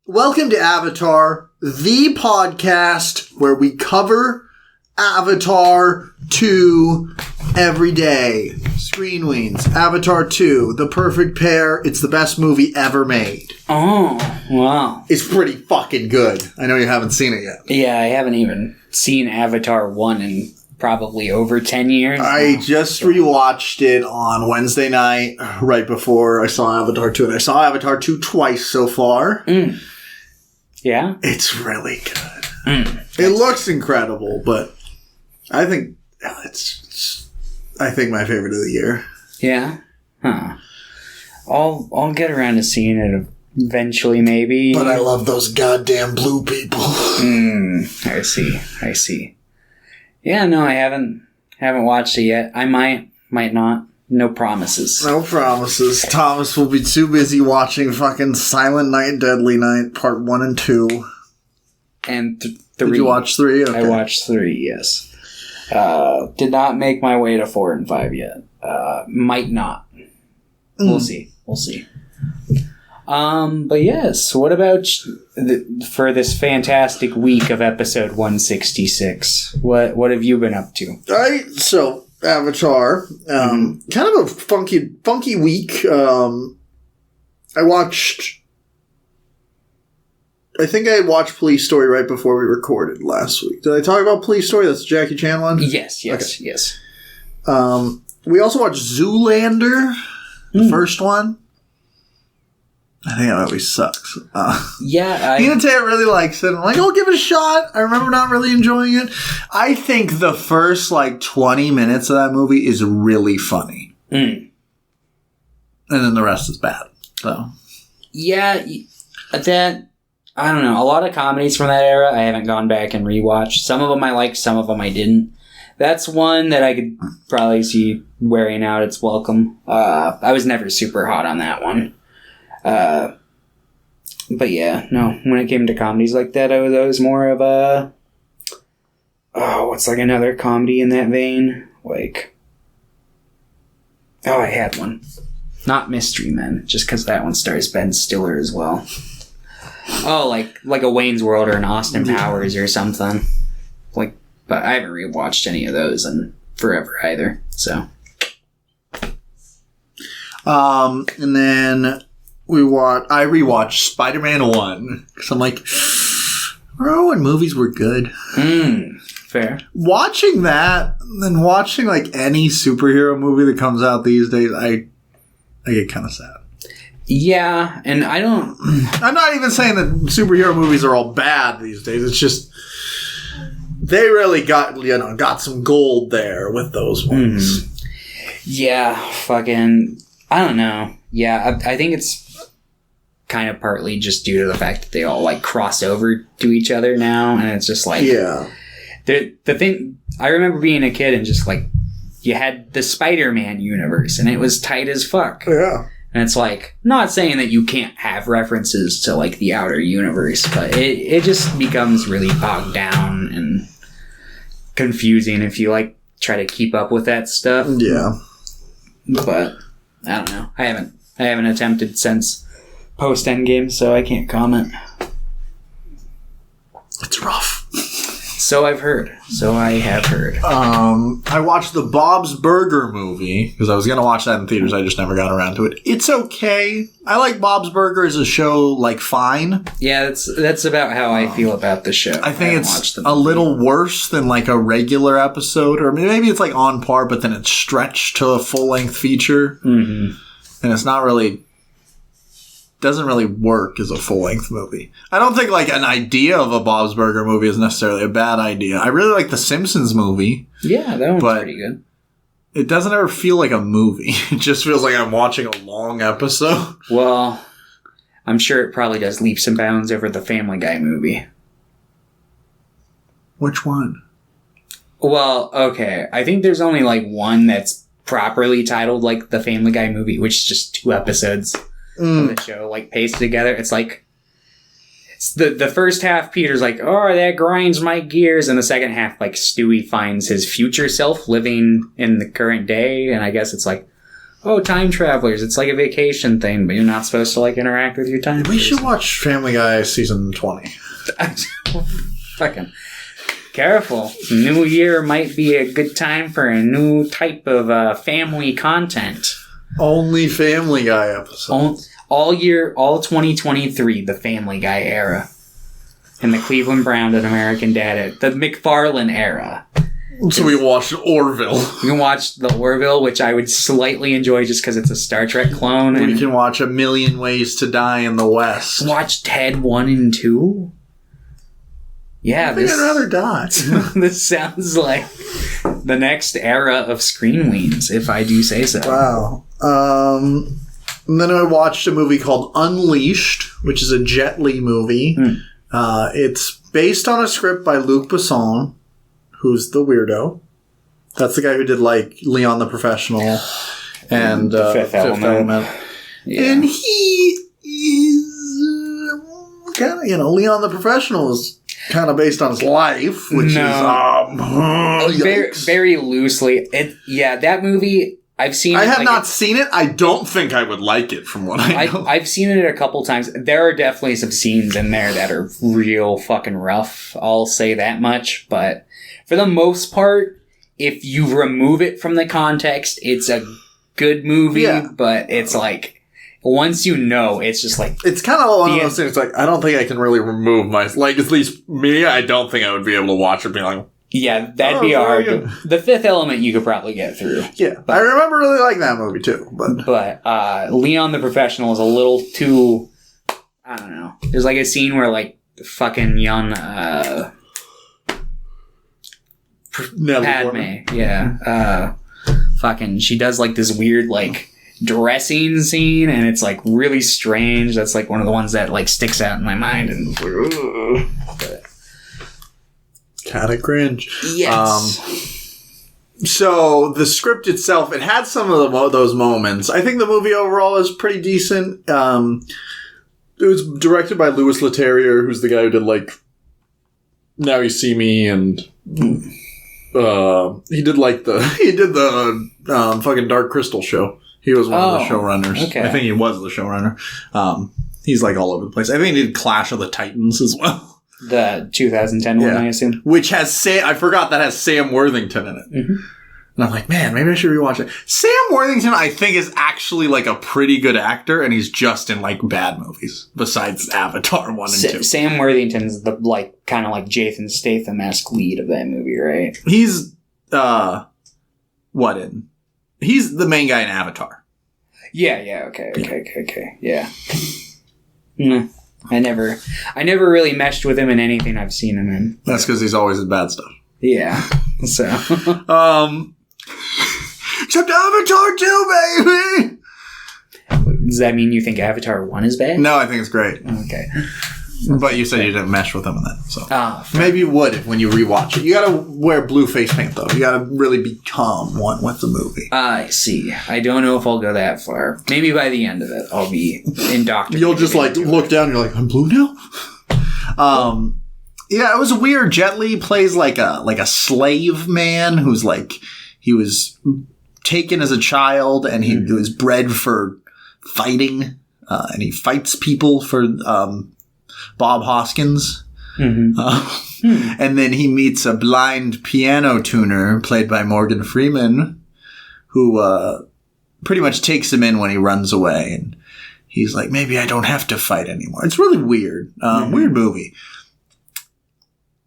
Welcome to Avatar, the podcast where we cover Avatar 2 every day. Screen Weens, Avatar 2, the perfect pair. It's the best movie ever made. Oh, wow. It's pretty fucking good. I know you haven't seen it yet. Yeah, I haven't even seen Avatar 1 in probably over 10 years. I just rewatched it on Wednesday night, right before I saw Avatar 2. And I saw Avatar 2 twice so far. Yeah? It's really good. It looks incredible, but I think it's my favorite of the year. Yeah? Huh. I'll get around to seeing it eventually, maybe. But I love those goddamn blue people. I see. Yeah, no, I haven't watched it yet. I might not. No promises. No promises. Thomas will be too busy watching fucking Silent Night, Deadly Night, part 1 and 2. And 3. Did you watch 3? Okay. I watched 3, yes. Did not make my way to 4 and 5 yet. Might not. We'll see. But yes, what about for this fantastic week of episode 166? What have you been up to? Alright, so Avatar, kind of a funky week. I think I watched Police Story right before we recorded last week. Did I talk about Police Story? That's the Jackie Chan one? Yes. We also watched Zoolander, the first one. I think that movie sucks. Tina Taya really likes it. I'm like, I'll give it a shot. I remember not really enjoying it. I think the first, 20 minutes of that movie is really funny. And then the rest is bad. So. Yeah, that... I don't know. A lot of comedies from that era, I haven't gone back and rewatched. Some of them I liked, some of them I didn't. That's one that I could probably see wearing out its welcome. I was never super hot on that one. But yeah, no, when it came to comedies like that, I was more of a, what's another comedy in that vein? I had one. Not Mystery Men, just because that one stars Ben Stiller as well. Oh, like a Wayne's World or an Austin Powers or something. But I haven't rewatched any of those in forever either, so. And then... I rewatched Spider-Man 1 because I'm like, remember when movies were good? Fair. Watching that, and then watching any superhero movie that comes out these days, I get kind of sad. Yeah, and I'm not even saying that superhero movies are all bad these days. It's just they really got some gold there with those ones. Yeah, fucking. I don't know. Yeah, I think it's kind of partly just due to the fact that they all cross over to each other now, and it's just yeah. The thing I remember being a kid and just you had the Spider-Man universe and it was tight as fuck. Yeah. And it's not saying that you can't have references to the outer universe, but it just becomes really bogged down and confusing if you try to keep up with that stuff. Yeah. But I don't know. I haven't attempted since post Endgame, so I can't comment. It's rough. So I've heard. So I have heard. I watched the Bob's Burger movie because I was going to watch that in theaters. I just never got around to it. It's okay. I like Bob's Burger as a show, fine. Yeah, that's about how I feel about the show. I think it's a little worse than a regular episode, or maybe it's on par, but then it's stretched to a full-length feature. And it's not really... doesn't really work as a full-length movie. I don't think an idea of a Bob's Burger movie is necessarily a bad idea. I really like the Simpsons movie. Yeah, that one's pretty good. It doesn't ever feel like a movie. It just feels like I'm watching a long episode. Well, I'm sure it probably does leaps and bounds over the Family Guy movie. Which one? Well, okay. I think there's only one that's properly titled the Family Guy movie, which is just 2 episodes. Of the show, pasted together. It's it's the first half, Peter's oh, that grinds my gears, and the second half, Stewie finds his future self living in the current day, and I guess it's oh, time travelers. It's like a vacation thing, but you're not supposed to like interact with your time. We should watch Family Guy season 20. Fucking careful. New year might be a good time for a new type of family content. Only Family Guy episodes. All year, all 2023, the Family Guy era. And the Cleveland Brown and American Dad, the McFarlane era. So we watched Orville. We can watch the Orville, which I would slightly enjoy just because it's a Star Trek clone. We can watch A Million Ways to Die in the West. Watch Ted 1 and 2? Yeah, I think I'd rather die. This sounds like the next era of Screen Weens, if I do say so. Wow. And then I watched a movie called Unleashed, which is a Jet Li movie. It's based on a script by Luc Besson, who's the weirdo. That's the guy who did, like, Leon the Professional and The Fifth Element. Yeah. And he is kind of, Leon the Professional is kind of based on his life, which is very, very loosely. That movie, I've seen. I have not seen it. I don't think I would like it, from what I know. I've seen it a couple times. There are definitely some scenes in there that are real fucking rough. I'll say that much. But for the most part, if you remove it from the context, it's a good movie. Yeah. But it's like, once you know, it's just like... It's kind of one of those things, like, I don't think I can really remove my... Like, at least me, I don't think I would be able to watch it being like... Yeah, that'd be hard. The Fifth Element you could probably get through. Yeah, but I remember really liking that movie, too. But Leon the Professional is a little too... I don't know. There's like a scene where, like, fucking young... Padme. Yeah. Fucking... She does, like, this weird, like... dressing scene, and it's like really strange. That's like one of the ones that like sticks out in my mind, and kind of cringe. Yes. So the script itself, it had some of those moments. I think the movie overall is pretty decent. It was directed by Louis Leterrier, who's the guy who did like Now You See Me, and he did the fucking Dark Crystal show. He was one of the showrunners. Okay. I think he was the showrunner. He's like all over the place. I think he did Clash of the Titans as well. The 2010 one, I assume. Which has I forgot that has Sam Worthington in it. Mm-hmm. And I'm like, man, maybe I should rewatch it. Sam Worthington, I think, is actually like a pretty good actor, and he's just in like bad movies besides Avatar 1 and 2. Sam Worthington's the like kind of like Jason Statham-esque lead of that movie, right? He's He's the main guy in Avatar. Yeah, okay. Yeah. I never really meshed with him in anything I've seen him in. That's because he's always in bad stuff. Yeah. So. Except Avatar 2, baby! Does that mean you think Avatar 1 is bad? No, I think it's great. Okay. But you said you didn't mesh with him in that, so maybe you would when you rewatch it. You gotta wear blue face paint, though. You gotta really become one with the movie. I see. I don't know if I'll go that far. Maybe by the end of it, I'll be indoctrinated. You'll just like look down and you're like, I'm blue now? Yeah, it was weird. Jet Li plays like a slave man who's like, he was taken as a child and he was bred for fighting, and he fights people for Bob Hoskins. Mm-hmm. And then he meets a blind piano tuner played by Morgan Freeman who pretty much takes him in when he runs away. And he's like, maybe I don't have to fight anymore. It's really weird. Weird movie.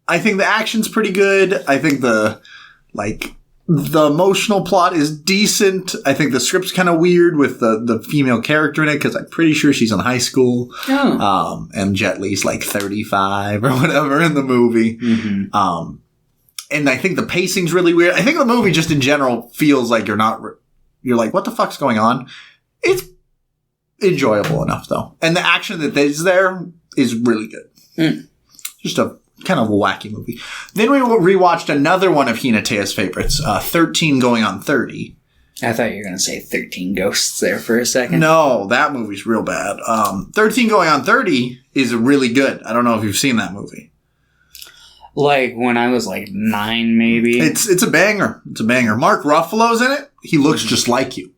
I think the action's pretty good. I think the emotional plot is decent. I think the script's kind of weird with the female character in it because I'm pretty sure she's in high school. Oh. And Jet Li's like 35 or whatever in the movie. Mm-hmm. And I think the pacing's really weird. I think the movie just in general feels like you're like, what the fuck's going on? It's enjoyable enough though. And the action that is there is really good. Mm. Just a kind of a wacky movie. Then we rewatched another one of Hinatea's favorites, 13 Going on 30. I thought you were going to say 13 Ghosts there for a second. No, that movie's real bad. 13 Going on 30 is really good. I don't know if you've seen that movie. Like when I was like 9, maybe. It's a banger. It's a banger. Mark Ruffalo's in it. He looks just like you.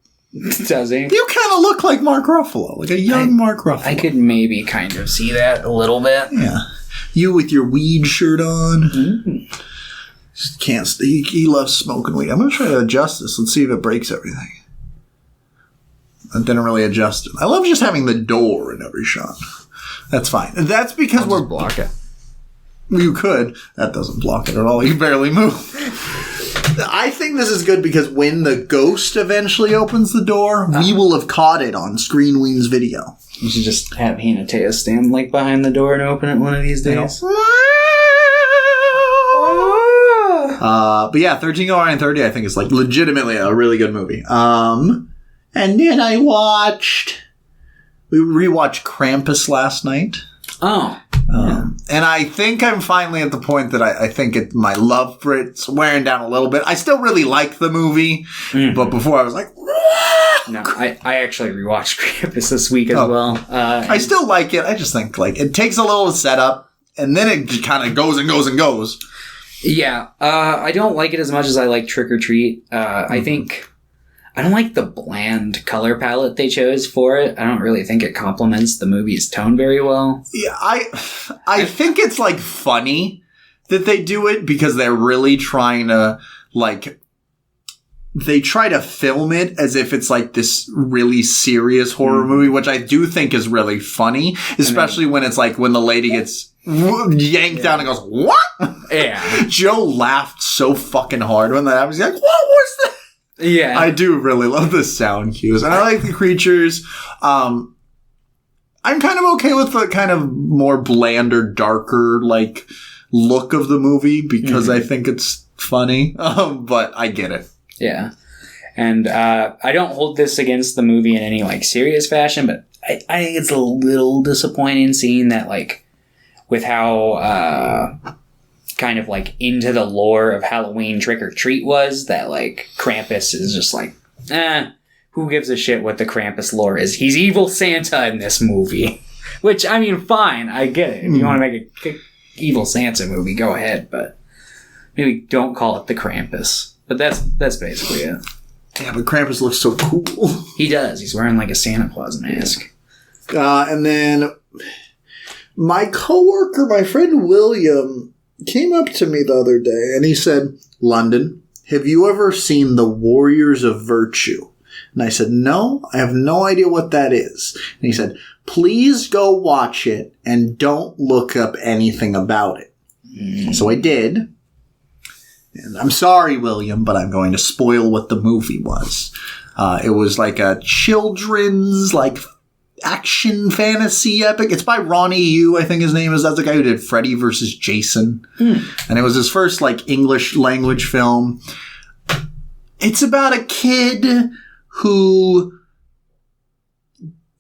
Does he? You kind of look like Mark Ruffalo, like a young Mark Ruffalo. I could maybe kind of see that a little bit. Yeah. You with your weed shirt on. Mm. Just can't. He loves smoking weed. I'm going to try to adjust this. Let's see if it breaks everything. I didn't really adjust it. I love just having the door in every shot. That's fine. That's because we're... block it. You could. That doesn't block it at all. You barely move. I think this is good because when the ghost eventually opens the door, we will have caught it on Screen Weens video. You should just have Hannah Taya stand like behind the door and open it one of these days. But yeah, 13 Going on 30 I think is like legitimately a really good movie. And then we rewatched Krampus last night. Oh. And I think I'm finally at the point that I think my love for it's wearing down a little bit. I still really like the movie, but before I was like... No, I actually rewatched Krampus this week as well. I still like it. I just think like it takes a little setup, and then it just kind of goes and goes and goes. Yeah, I don't like it as much as I like Trick or Treat. I think... I don't like the bland color palette they chose for it. I don't really think it complements the movie's tone very well. Yeah, I think it's like funny that they do it because they're really trying to like they try to film it as if it's like this really serious horror movie, which I do think is really funny, especially when it's like when the lady gets yanked down and goes, "What?" Yeah. Joe laughed so fucking hard when that happened. He's like, "What was that?" Yeah. I do really love the sound cues. And I like the creatures. I'm kind of okay with the kind of more blander, darker, like, look of the movie because I think it's funny. But I get it. Yeah. And I don't hold this against the movie in any, like, serious fashion, but I think it's a little disappointing seeing that, like, with how... kind of like into the lore of Halloween Trick or Treat was, that like Krampus is just like, who gives a shit what the Krampus lore is? He's evil Santa in this movie. Which, I mean, fine, I get it. If you want to make a evil Santa movie, go ahead, but maybe don't call it the Krampus. But that's basically it. Yeah, but Krampus looks so cool. He does. He's wearing like a Santa Claus mask. And then my coworker, my friend William, came up to me the other day and he said, "London, have you ever seen The Warriors of Virtue?" And I said, "No, I have no idea what that is." And he said, "Please go watch it and don't look up anything about it." So I did. And I'm sorry, William, but I'm going to spoil what the movie was. It was like a children's, like, action fantasy epic. It's by Ronnie Yu, I think his name is. That's the guy who did Freddy vs. Jason. And it was his first like English language film. It's about a kid who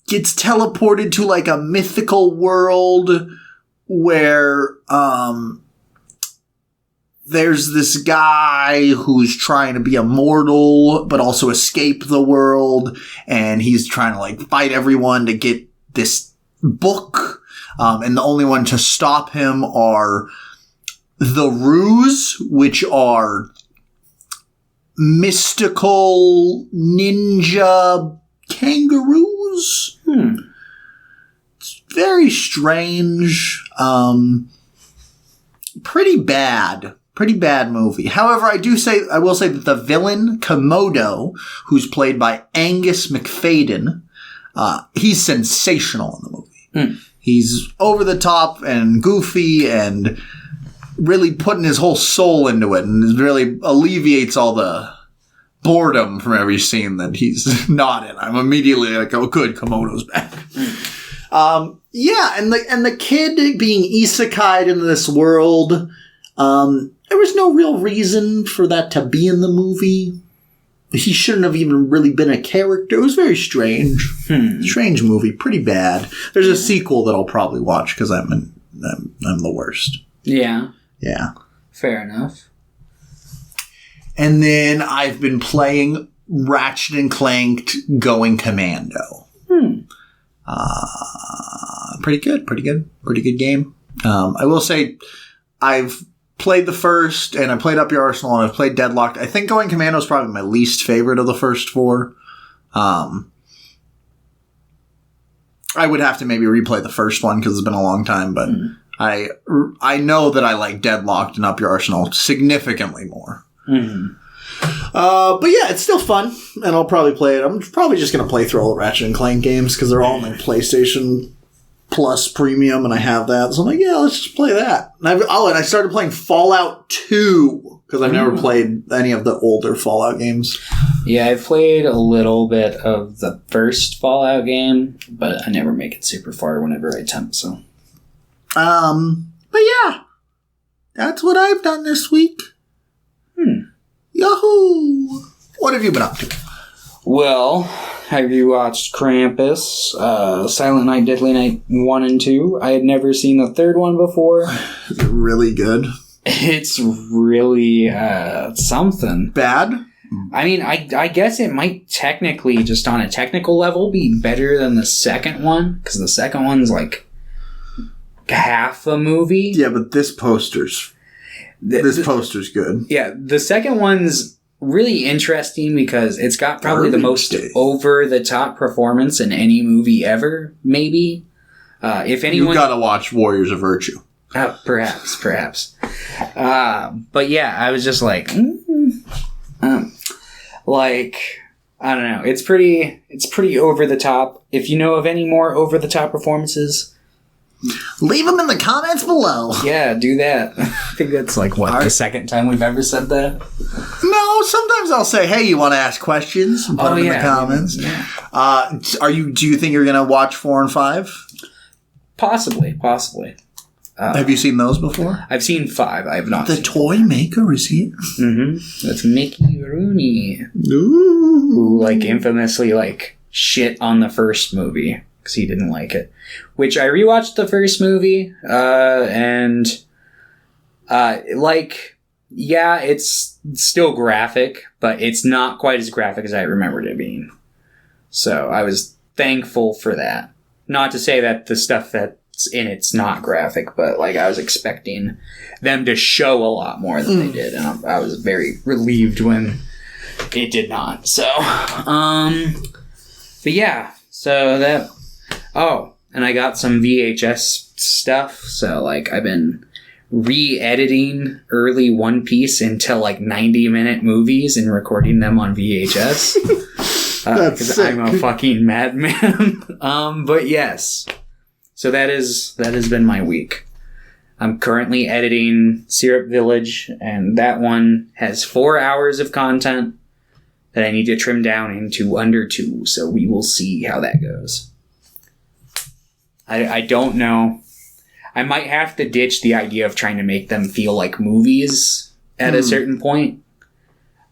gets teleported to like a mythical world where there's this guy who's trying to be immortal, but also escape the world. And he's trying to like fight everyone to get this book. And the only one to stop him are the Ruse, which are mystical ninja kangaroos. It's very strange. Pretty bad movie. However, I will say that the villain, Komodo, who's played by Angus McFadden, he's sensational in the movie. He's over the top and goofy and really putting his whole soul into it and really alleviates all the boredom from every scene that he's not in. I'm immediately like, oh, good, Komodo's back. Yeah, and the kid being isekai'd into this world, there was no real reason for that to be in the movie. He shouldn't have even really been a character. It was very strange. Strange movie. Pretty bad. There's a sequel that I'll probably watch because I'm the worst. Yeah. Yeah. Fair enough. And then I've been playing Ratchet and Clank Going Commando. Pretty good game. I will say I've played the first, and I played Up Your Arsenal, and I've played Deadlocked. I think Going Commando is probably my least favorite of the first four. I would have to maybe replay the first one because it's been a long time, but I know that I like Deadlocked and Up Your Arsenal significantly more. Mm-hmm. But yeah, it's still fun, and I'll probably play it. I'm probably just going to play through all the Ratchet and Clank games because they're all on my PlayStation Plus Premium, and I have that. So I'm like, yeah, let's just play that. And I started playing Fallout 2 because I've never played any of the older Fallout games. Yeah, I've played a little bit of the first Fallout game, but I never make it super far whenever I attempt, so. But yeah, that's what I've done this week. Yahoo! What have you been up to? Well, have you watched Krampus, Silent Night, Deadly Night 1 and 2? I had never seen the third one before. Is it really good? It's really, something. Bad? I mean, I guess it might technically, just on a technical level, be better than the second one, because the second one's like half a movie. Yeah, but this poster's good. Yeah, the second one's really interesting because it's got probably the most over-the-top performance in any movie ever, maybe. If anyone... You've got to watch Warriors of Virtue. Perhaps. But yeah, I was just like... I don't know. It's pretty over-the-top. If you know of any more over-the-top performances... Leave them in the comments below. Yeah, do that. I think that's the second time we've ever said that? No, sometimes I'll say, hey, you want to ask questions? And put them in the comments. Yeah. Do you think you're going to watch 4 and 5? Possibly. Have you seen those before? I've seen 5. I have not seen. The toy maker is here. Mm-hmm. That's Mickey Rooney. Ooh. Who, infamously, shit on the first movie. Because he didn't like it. Which I rewatched the first movie, and it's still graphic, but it's not quite as graphic as I remembered it being. So I was thankful for that. Not to say that the stuff that's in it's not graphic, but I was expecting them to show a lot more than they did, and I was very relieved when it did not. So, but yeah, so that. Oh, and I got some VHS stuff, so, I've been re-editing early One Piece into, 90-minute movies and recording them on VHS. Because I'm a fucking madman. But yes. So that has been my week. I'm currently editing Syrup Village, and that one has 4 hours of content that I need to trim down into under 2, so we will see how that goes. I don't know. I might have to ditch the idea of trying to make them feel like movies at a certain point.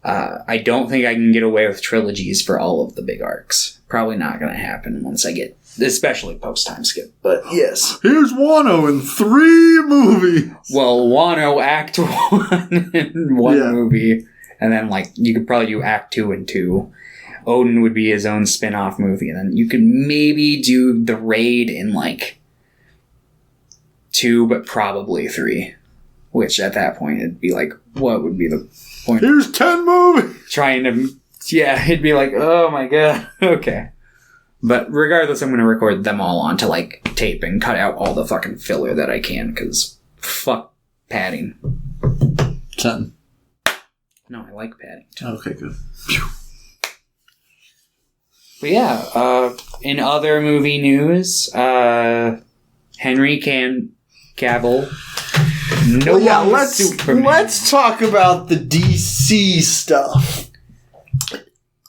I don't think I can get away with trilogies for all of the big arcs. Probably not going to happen once I get, especially post-time skip. But yes. Here's Wano in 3 movies. Well, Wano Act 1 in 1 movie. And then, you could probably do Act 2 and 2. Odin would be his own spin-off movie, and then you could maybe do The Raid in, 2, but probably 3. Which, at that point, it'd be what would be the point? Here's 10 movies! Trying to... Yeah, it'd be oh my god, okay. But regardless, I'm going to record them all onto, tape and cut out all the fucking filler that I can, because fuck padding. 10. No, I like padding. Okay, good. But yeah, in other movie news, Henry Cavill. Let's talk about the DC stuff.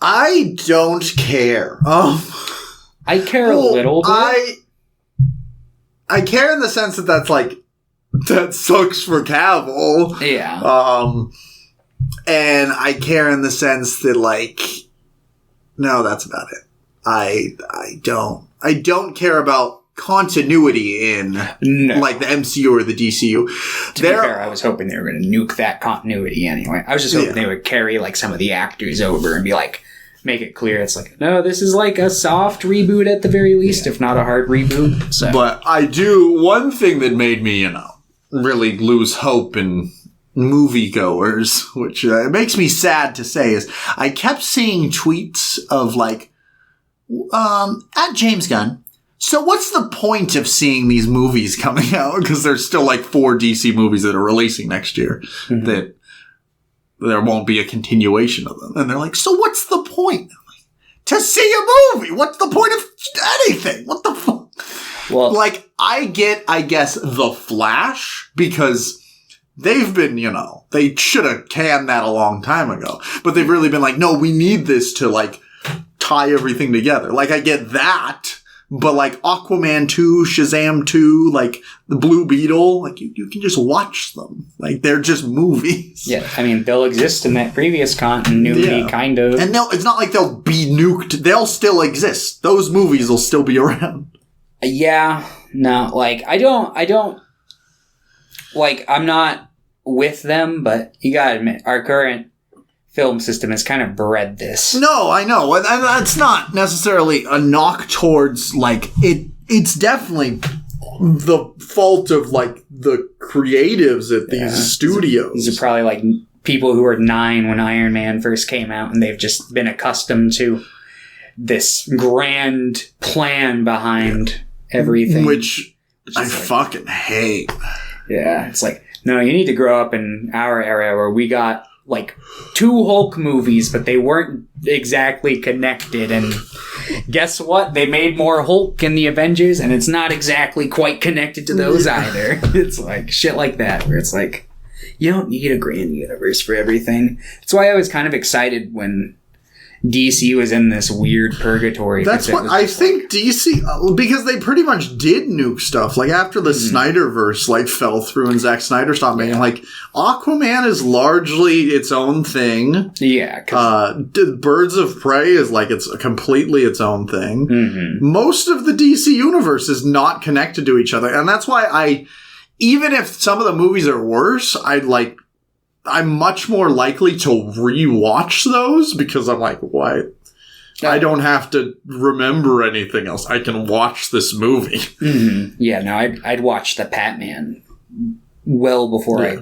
I don't care. I care a little bit. I care in the sense that that sucks for Cavill. Yeah. And I care in the sense that no, that's about it. I don't care about continuity in the MCU or the DCU. To be fair, I was hoping they were going to nuke that continuity anyway. I was just hoping they would carry some of the actors over and be make it clear it's no, this is a soft reboot at the very least, if not a hard reboot. So. But one thing that made me, really lose hope in moviegoers, which it makes me sad to say, is I kept seeing tweets of at James Gunn, so what's the point of seeing these movies coming out? Because there's still like 4 DC movies that are releasing next year that there won't be a continuation of them. And they're like, so what's the point? To see a movie? What's the point of anything? What the fuck? Well, like, I get, I guess, The Flash, because they've been, they should have canned that a long time ago. But they've really been like, no, we need this to, like, tie everything together. Like, I get that. But, like, Aquaman 2, Shazam 2, like, the Blue Beetle, like, you can just watch them. Like, they're just movies. Yeah, I mean, they'll exist in that previous continuity, kind of. And it's not like they'll be nuked. They'll still exist. Those movies will still be around. Yeah, no, like, I don't, like, I'm not with them, but you gotta admit, our current film system has kind of bred this. No, I know. And that's not necessarily a knock towards, like, it's definitely the fault of, like, the creatives at these studios. These are probably, like, people who were 9 when Iron Man first came out, and they've just been accustomed to this grand plan behind everything. Which I fucking hate. Yeah, it's like, no, you need to grow up in our era where we got, like, 2 Hulk movies, but they weren't exactly connected. And guess what? They made more Hulk in the Avengers, and it's not exactly quite connected to those either. It's like shit like that, where it's like, you don't need a grand universe for everything. That's why I was kind of excited when DC was in this weird purgatory. That's what I think DC, because they pretty much did nuke stuff. Like, after the Snyderverse, like, fell through and Zack Snyder stopped making, like, Aquaman is largely its own thing. Yeah. Birds of Prey is, like, it's completely its own thing. Most of the DC universe is not connected to each other. And that's why even if some of the movies are worse, I'm much more likely to rewatch those because I'm like, what? I don't have to remember anything else. I can watch this movie. Yeah, no, I'd watch the Batman well before I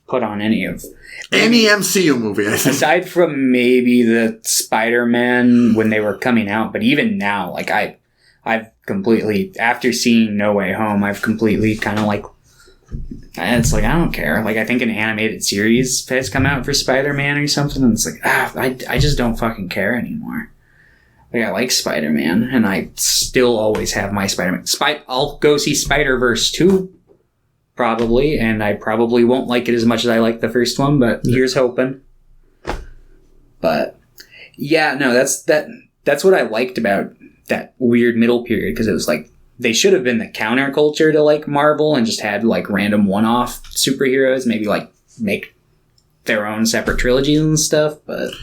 put on any MCU movie, I think. Aside from maybe the Spider-Man when they were coming out, but even now, like, I've completely, after seeing No Way Home, I've completely kind of like, and it's like, I don't care. Like, I think an animated series has come out for Spider-Man or something, and it's like, I just don't fucking care anymore. Like, I like Spider-Man, and I still always have my Spider-Man. I'll go see Spider-Verse 2, probably, and I probably won't like it as much as I like the first one, but here's hoping. But, yeah, no, that's what I liked about that weird middle period, because it was like, they should have been the counterculture to, like, Marvel and just had, like, random one-off superheroes, maybe, like, make their own separate trilogies and stuff, but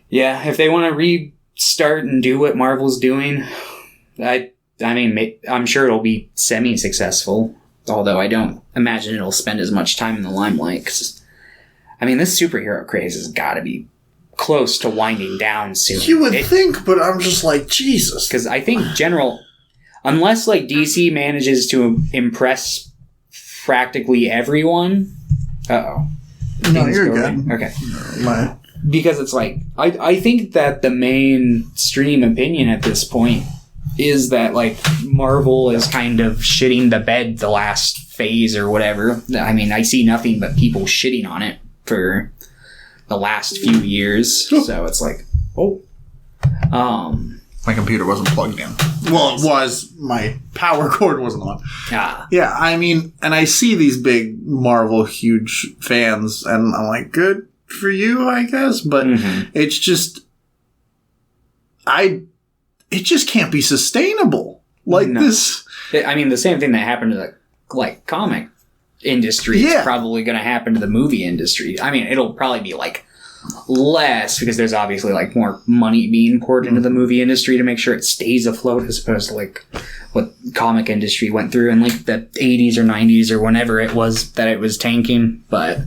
yeah, if they want to restart and do what Marvel's doing, I mean, I'm sure it'll be semi-successful, although I don't imagine it'll spend as much time in the limelight, because, I mean, this superhero craze has got to be close to winding down soon. You would think, but I'm just like, Jesus. Because I think unless, like, DC manages to impress practically everyone. No, you're good. Okay. Because it's like, I think that the mainstream opinion at this point is that, like, Marvel is kind of shitting the bed the last phase or whatever. I mean, I see nothing but people shitting on it for the last few years. So it's like, my computer wasn't plugged in. Well, it was. My power cord wasn't on. Yeah, I mean, and I see these big Marvel huge fans, and I'm like, good for you, I guess. But it's just, it just can't be sustainable. Like this. I mean, the same thing that happened to the, like, comic industry is probably going to happen to the movie industry. I mean, it'll probably be, like, less because there's obviously, like, more money being poured into the movie industry to make sure it stays afloat, as opposed to, like, what comic industry went through in, like, the 80s or 90s or whenever it was that it was tanking. But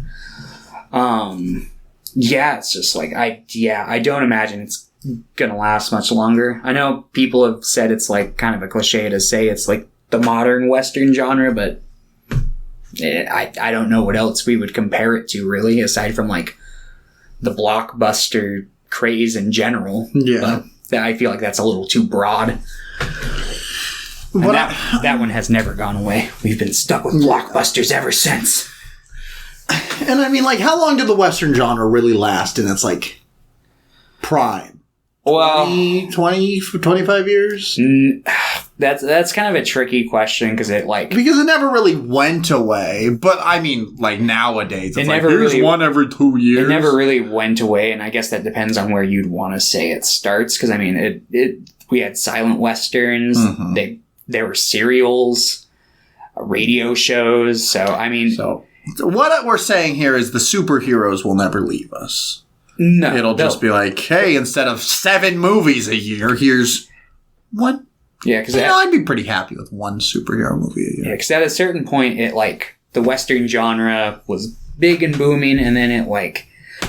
it's just like, I don't imagine it's gonna last much longer. I know people have said it's, like, kind of a cliche to say it's like the modern Western genre, but I don't know what else we would compare it to, really, aside from, like, the blockbuster craze in general. Yeah. I feel like that's a little too broad. And that one has never gone away. We've been stuck with blockbusters ever since. And I mean, like, how long did the Western genre really last in its, like, prime? Well, 20, 25 years? That's kind of a tricky question because it never really went away. But I mean, like nowadays, it's never here's one every 2 years. It never really went away, and I guess that depends on where you'd want to say it starts. Because I mean, we had silent westerns. Mm-hmm. There were serials, radio shows. So I mean, so what we're saying here is the superheroes will never leave us. No, it'll just be like, hey, instead of 7 movies a year, here's one. Yeah, because I'd be pretty happy with one superhero movie a year. Yeah, because at a certain point, the Western genre was big and booming, and then it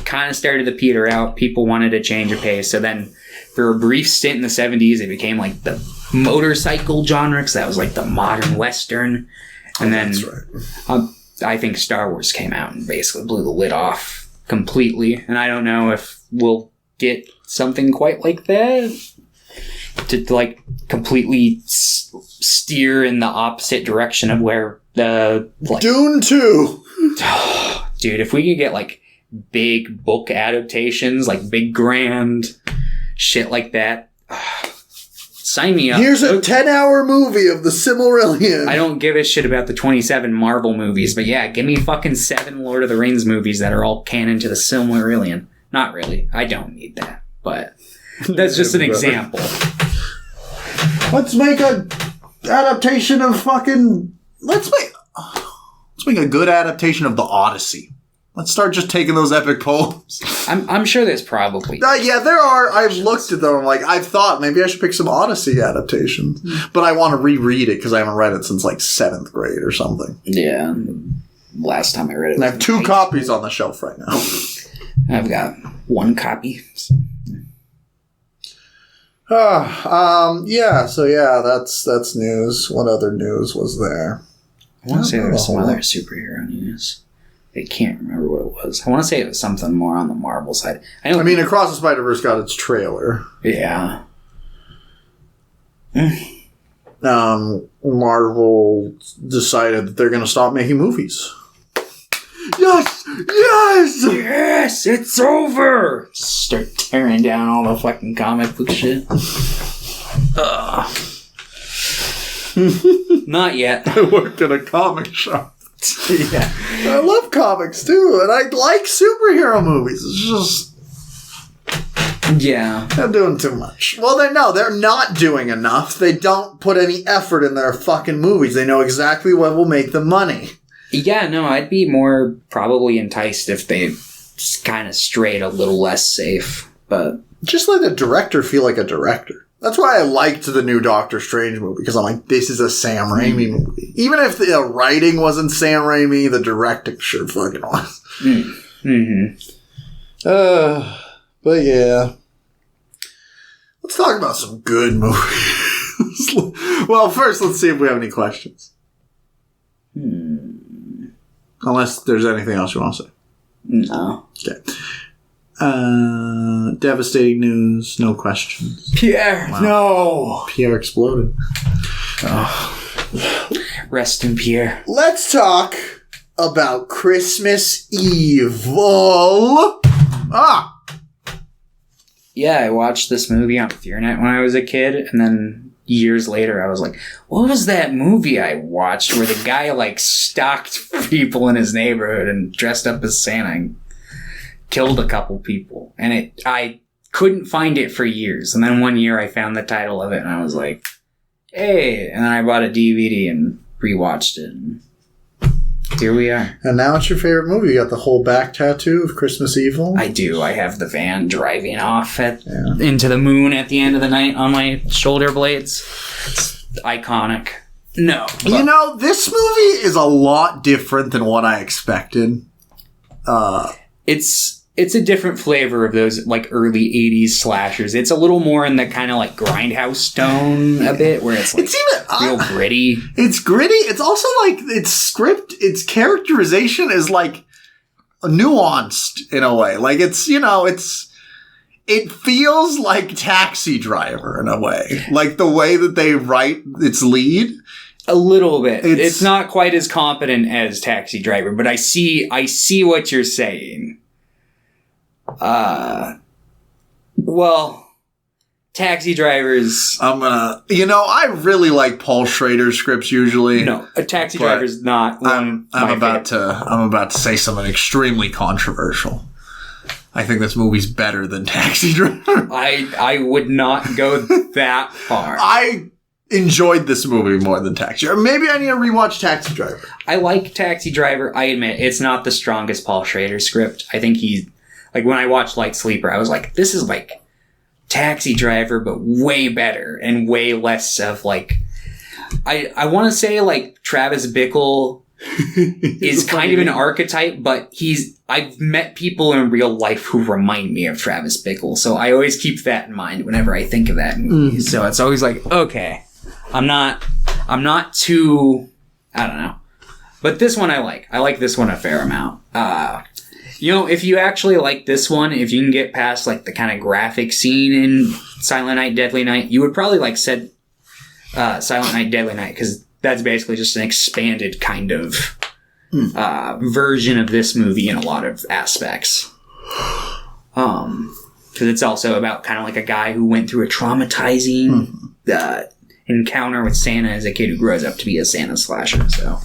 kind of started to peter out. People wanted to change a pace, so then for a brief stint in the 70s, it became the motorcycle genre because that was the modern Western, and then that's right. I think Star Wars came out and basically blew the lid off completely, and I don't know if we'll get something quite like that to completely steer in the opposite direction of where the Dune 2. Dude, if we could get big book adaptations, big grand shit like that, sign me up. Here's a 10-hour movie of the Silmarillion. I don't give a shit about the 27 Marvel movies, but yeah, give me fucking 7 Lord of the Rings movies that are all canon to the Silmarillion. Not really. I don't need that, but that's just an example. Let's make a adaptation of fucking... Let's make a good adaptation of the Odyssey. Let's start just taking those epic poems. I'm sure there's probably... yeah, there are. I've looked at them. I've thought maybe I should pick some Odyssey adaptations. But I want to reread it because I haven't read it since 7th grade or something. Yeah. Last time I read it... And I have 2 copies on the shelf right now. I've got 1 copy. That's news. What other news was there? I want to say there was some other superhero news. I can't remember what it was. I want to say it was something more on the Marvel side. I mean, Across the Spider-Verse got its trailer. Yeah. Marvel decided that they're going to stop making movies. Yes! Yes! Yes! It's over! Start tearing down all the fucking comic book shit. Not yet. I work at a comic shop. Yeah. I love comics too, and I like superhero movies. It's just... Yeah. They're doing too much. Well, they're not doing enough. They don't put any effort in their fucking movies. They know exactly what will make them money. Yeah, no, I'd be more probably enticed if they kind of strayed a little less safe, but... Just let the director feel like a director. That's why I liked the new Doctor Strange movie, because I'm like, this is a Sam Raimi movie. Even if the writing wasn't Sam Raimi, the directing sure fucking was. Mm-hmm. But yeah. Let's talk about some good movies. Well, first, let's see if we have any questions. Unless there's anything else you want to say. No. Okay. Devastating news. No questions. Pierre, wow. No. Pierre exploded. Oh. Rest in Pierre. Let's talk about Christmas Evil. Yeah, I watched this movie on Fear Night when I was a kid, and then years later I was like, what was that movie I watched where the guy stalked people in his neighborhood and dressed up as Santa and killed a couple people? And I couldn't find it for years. And then one year I found the title of it and I was like, hey. And then I bought a DVD and rewatched it. And here we are. And now it's your favorite movie. You got the whole back tattoo of Christmas Evil. I do. I have the van driving off into the moon at the end of the night on my shoulder blades. It's iconic. No. This movie is a lot different than what I expected. It's a different flavor of those early 80s slashers. It's a little more in the kind of Grindhouse tone a bit, where it's real gritty. It's gritty. It's also its script, its characterization is nuanced in a way. It feels like Taxi Driver in a way. Like the way that they write its lead. A little bit. It's not quite as competent as Taxi Driver, but I see what you're saying. Well, Taxi Drivers. I really like Paul Schrader's scripts usually. No, a Taxi Driver's not one. I'm about to say something extremely controversial. I think this movie's better than Taxi Driver. I would not go that far. I enjoyed this movie more than Taxi Driver. Maybe I need to rewatch Taxi Driver. I like Taxi Driver. I admit it's not the strongest Paul Schrader script. I think when I watched Light Sleeper, I was like, this is like Taxi Driver, but way better and way less of like, I want to say like Travis Bickle is kind of an archetype, but I've met people in real life who remind me of Travis Bickle. So I always keep that in mind whenever I think of that movie. So it's always like, okay, I'm not too, I don't know. But this one I like. I like this one a fair amount. If you actually like this one, if you can get past like the kind of graphic scene in Silent Night, Deadly Night, you would probably like Silent Night, Deadly Night, because that's basically just an expanded kind of version of this movie in a lot of aspects. Because it's also about kind of like a guy who went through a traumatizing encounter with Santa as a kid who grows up to be a Santa slasher. So,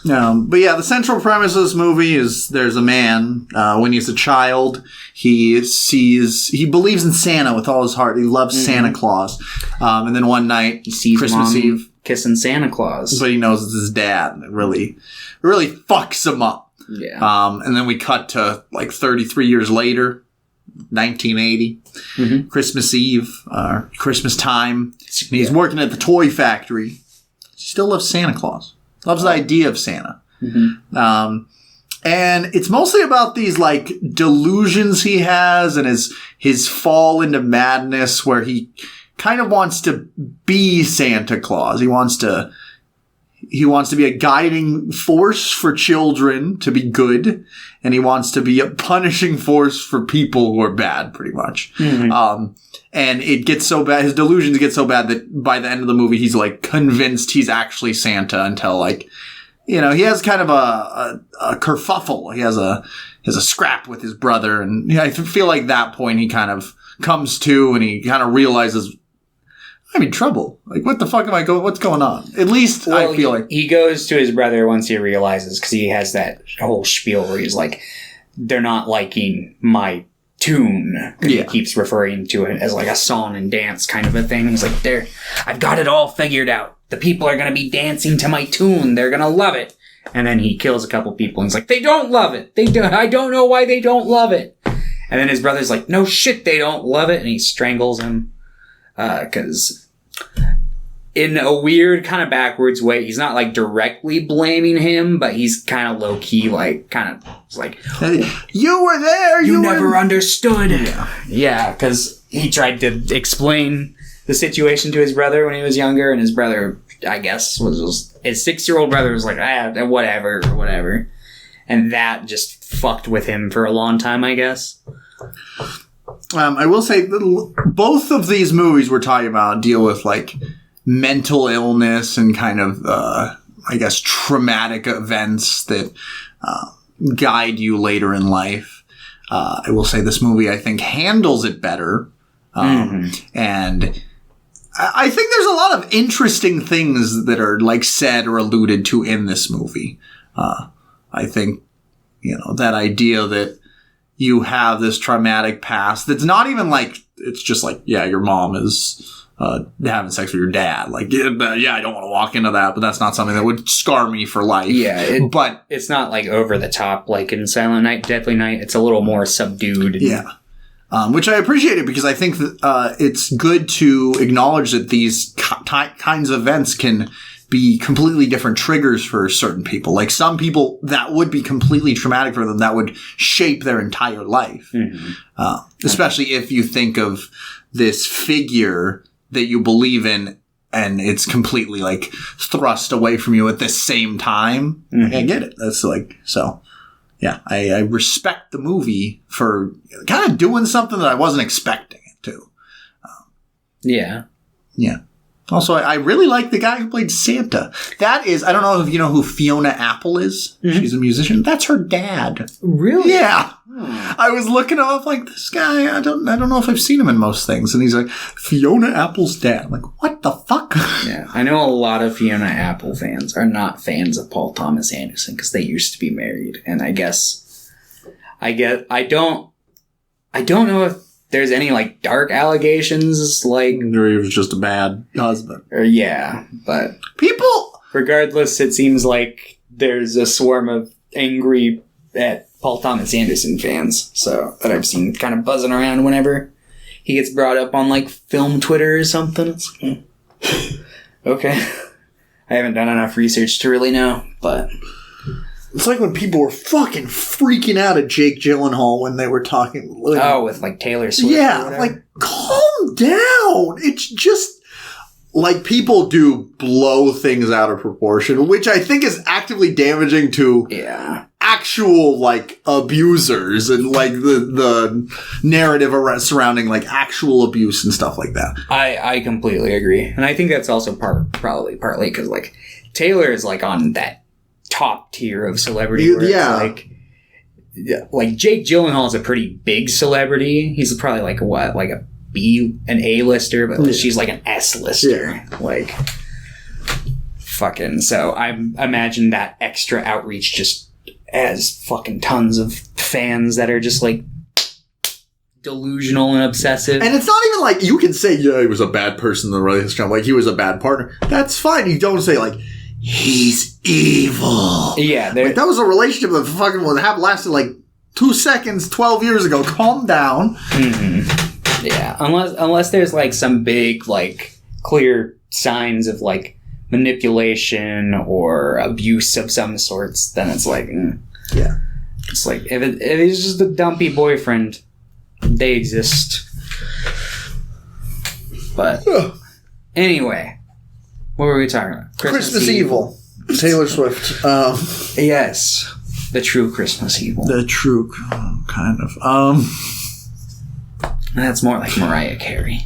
but yeah, the central premise of this movie is there's a man, when he's a child, he believes in Santa with all his heart. He loves Santa Claus. And then one night, he sees Christmas Eve, kissing Santa Claus. But he knows it's his dad, and it really fucks him up. Yeah. And then we cut to like 33 years later, 1980, Christmas Eve, Christmas time. And he's working at the toy factory. He still loves Santa Claus. Loves the idea of Santa. And it's mostly about these like delusions he has and his fall into madness where he kind of wants to be Santa Claus. He wants to be a guiding force for children to be good, and he wants to be a punishing force for people who are bad, pretty much. And it gets so bad, his delusions get so bad that by the end of the movie, he's like convinced he's actually Santa until like, he has kind of a kerfuffle. He has a scrap with his brother, and I feel like that point he kind of comes to and he kind of realizes, I'm in trouble. Like, what the fuck am I going? What's going on? At least I feel like he goes to his brother once he realizes, because he has that whole spiel where he's like, "They're not liking my tune." He keeps referring to it as like a song and dance kind of a thing. He's like, I've got it all figured out. The people are going to be dancing to my tune. They're going to love it. And then he kills a couple people and he's like, they don't love it. I don't know why they don't love it. And then his brother's like, no shit, they don't love it. And he strangles him. Because in a weird kind of backwards way, he's not like directly blaming him, but he's kind of low key, like kind of like, you were there, you never understood. Yeah, because he tried to explain the situation to his brother when he was younger, and his brother, I guess, was his 6-year-old brother was like, whatever, and that just fucked with him for a long time, I guess. I will say both of these movies we're talking about deal with like mental illness and kind of, I guess, traumatic events that guide you later in life. I will say this movie, I think, handles it better. And I think there's a lot of interesting things that are like said or alluded to in this movie. I think, that idea that you have this traumatic past that's not even like, it's just like, yeah, your mom is having sex with your dad. Like, yeah, I don't want to walk into that, but that's not something that would scar me for life. Yeah, but it's not like over the top like in Silent Night, Deadly Night. It's a little more subdued. Yeah. Which I appreciate it because I think that it's good to acknowledge that these kinds of events can be completely different triggers for certain people. Like some people, that would be completely traumatic for them. That would shape their entire life. Especially if you think of this figure that you believe in and it's completely like thrust away from you at the same time. I get it. That's like, so yeah, I respect the movie for kind of doing something that I wasn't expecting it to. Yeah. Yeah. Also, I really like the guy who played Santa. That is, I don't know if you know who Fiona Apple is. Mm-hmm. She's a musician. That's her dad. Really? Yeah. I was looking him up like, this guy, I don't know if I've seen him in most things. And he's like, Fiona Apple's dad. I'm like, what the fuck? Yeah, I know a lot of Fiona Apple fans are not fans of Paul Thomas Anderson because they used to be married. And I don't know if there's any like dark allegations like or he was just a bad husband. Or yeah, but people regardless, it seems like there's a swarm of angry at Paul Thomas Anderson fans, so that I've seen kind of buzzing around whenever he gets brought up on like film Twitter or something. It's okay. I haven't done enough research to really know, but it's like when people were fucking freaking out at Jake Gyllenhaal when they were talking. With like Taylor Swift. Yeah, like calm down. It's just like people do blow things out of proportion, which I think is actively damaging to actual like abusers and like the narrative surrounding like actual abuse and stuff like that. I completely agree, and I think that's also partly because like Taylor is like on that top tier of celebrity. Where it's like Jake Gyllenhaal is a pretty big celebrity. He's probably like an A-lister, but she's like an S-lister. Yeah. Like fucking. So I imagine that extra outreach just as fucking tons of fans that are just like delusional and obsessive. And it's not even like you can say, yeah, he was a bad person in the relationship, like he was a bad partner. That's fine. You don't say like, he's evil. Yeah. Like, that was a relationship that fucking lasted like 2 seconds 12 years ago. Calm down. Mm-hmm. Yeah. Unless there's like some big like clear signs of like manipulation or abuse of some sorts, then it's like yeah. It's like if it's just a dumpy boyfriend, they exist. But anyway, what were we talking about? Christmas Evil. Taylor Swift. Yes. The true Christmas Evil. The true kind of. That's more like Mariah Carey.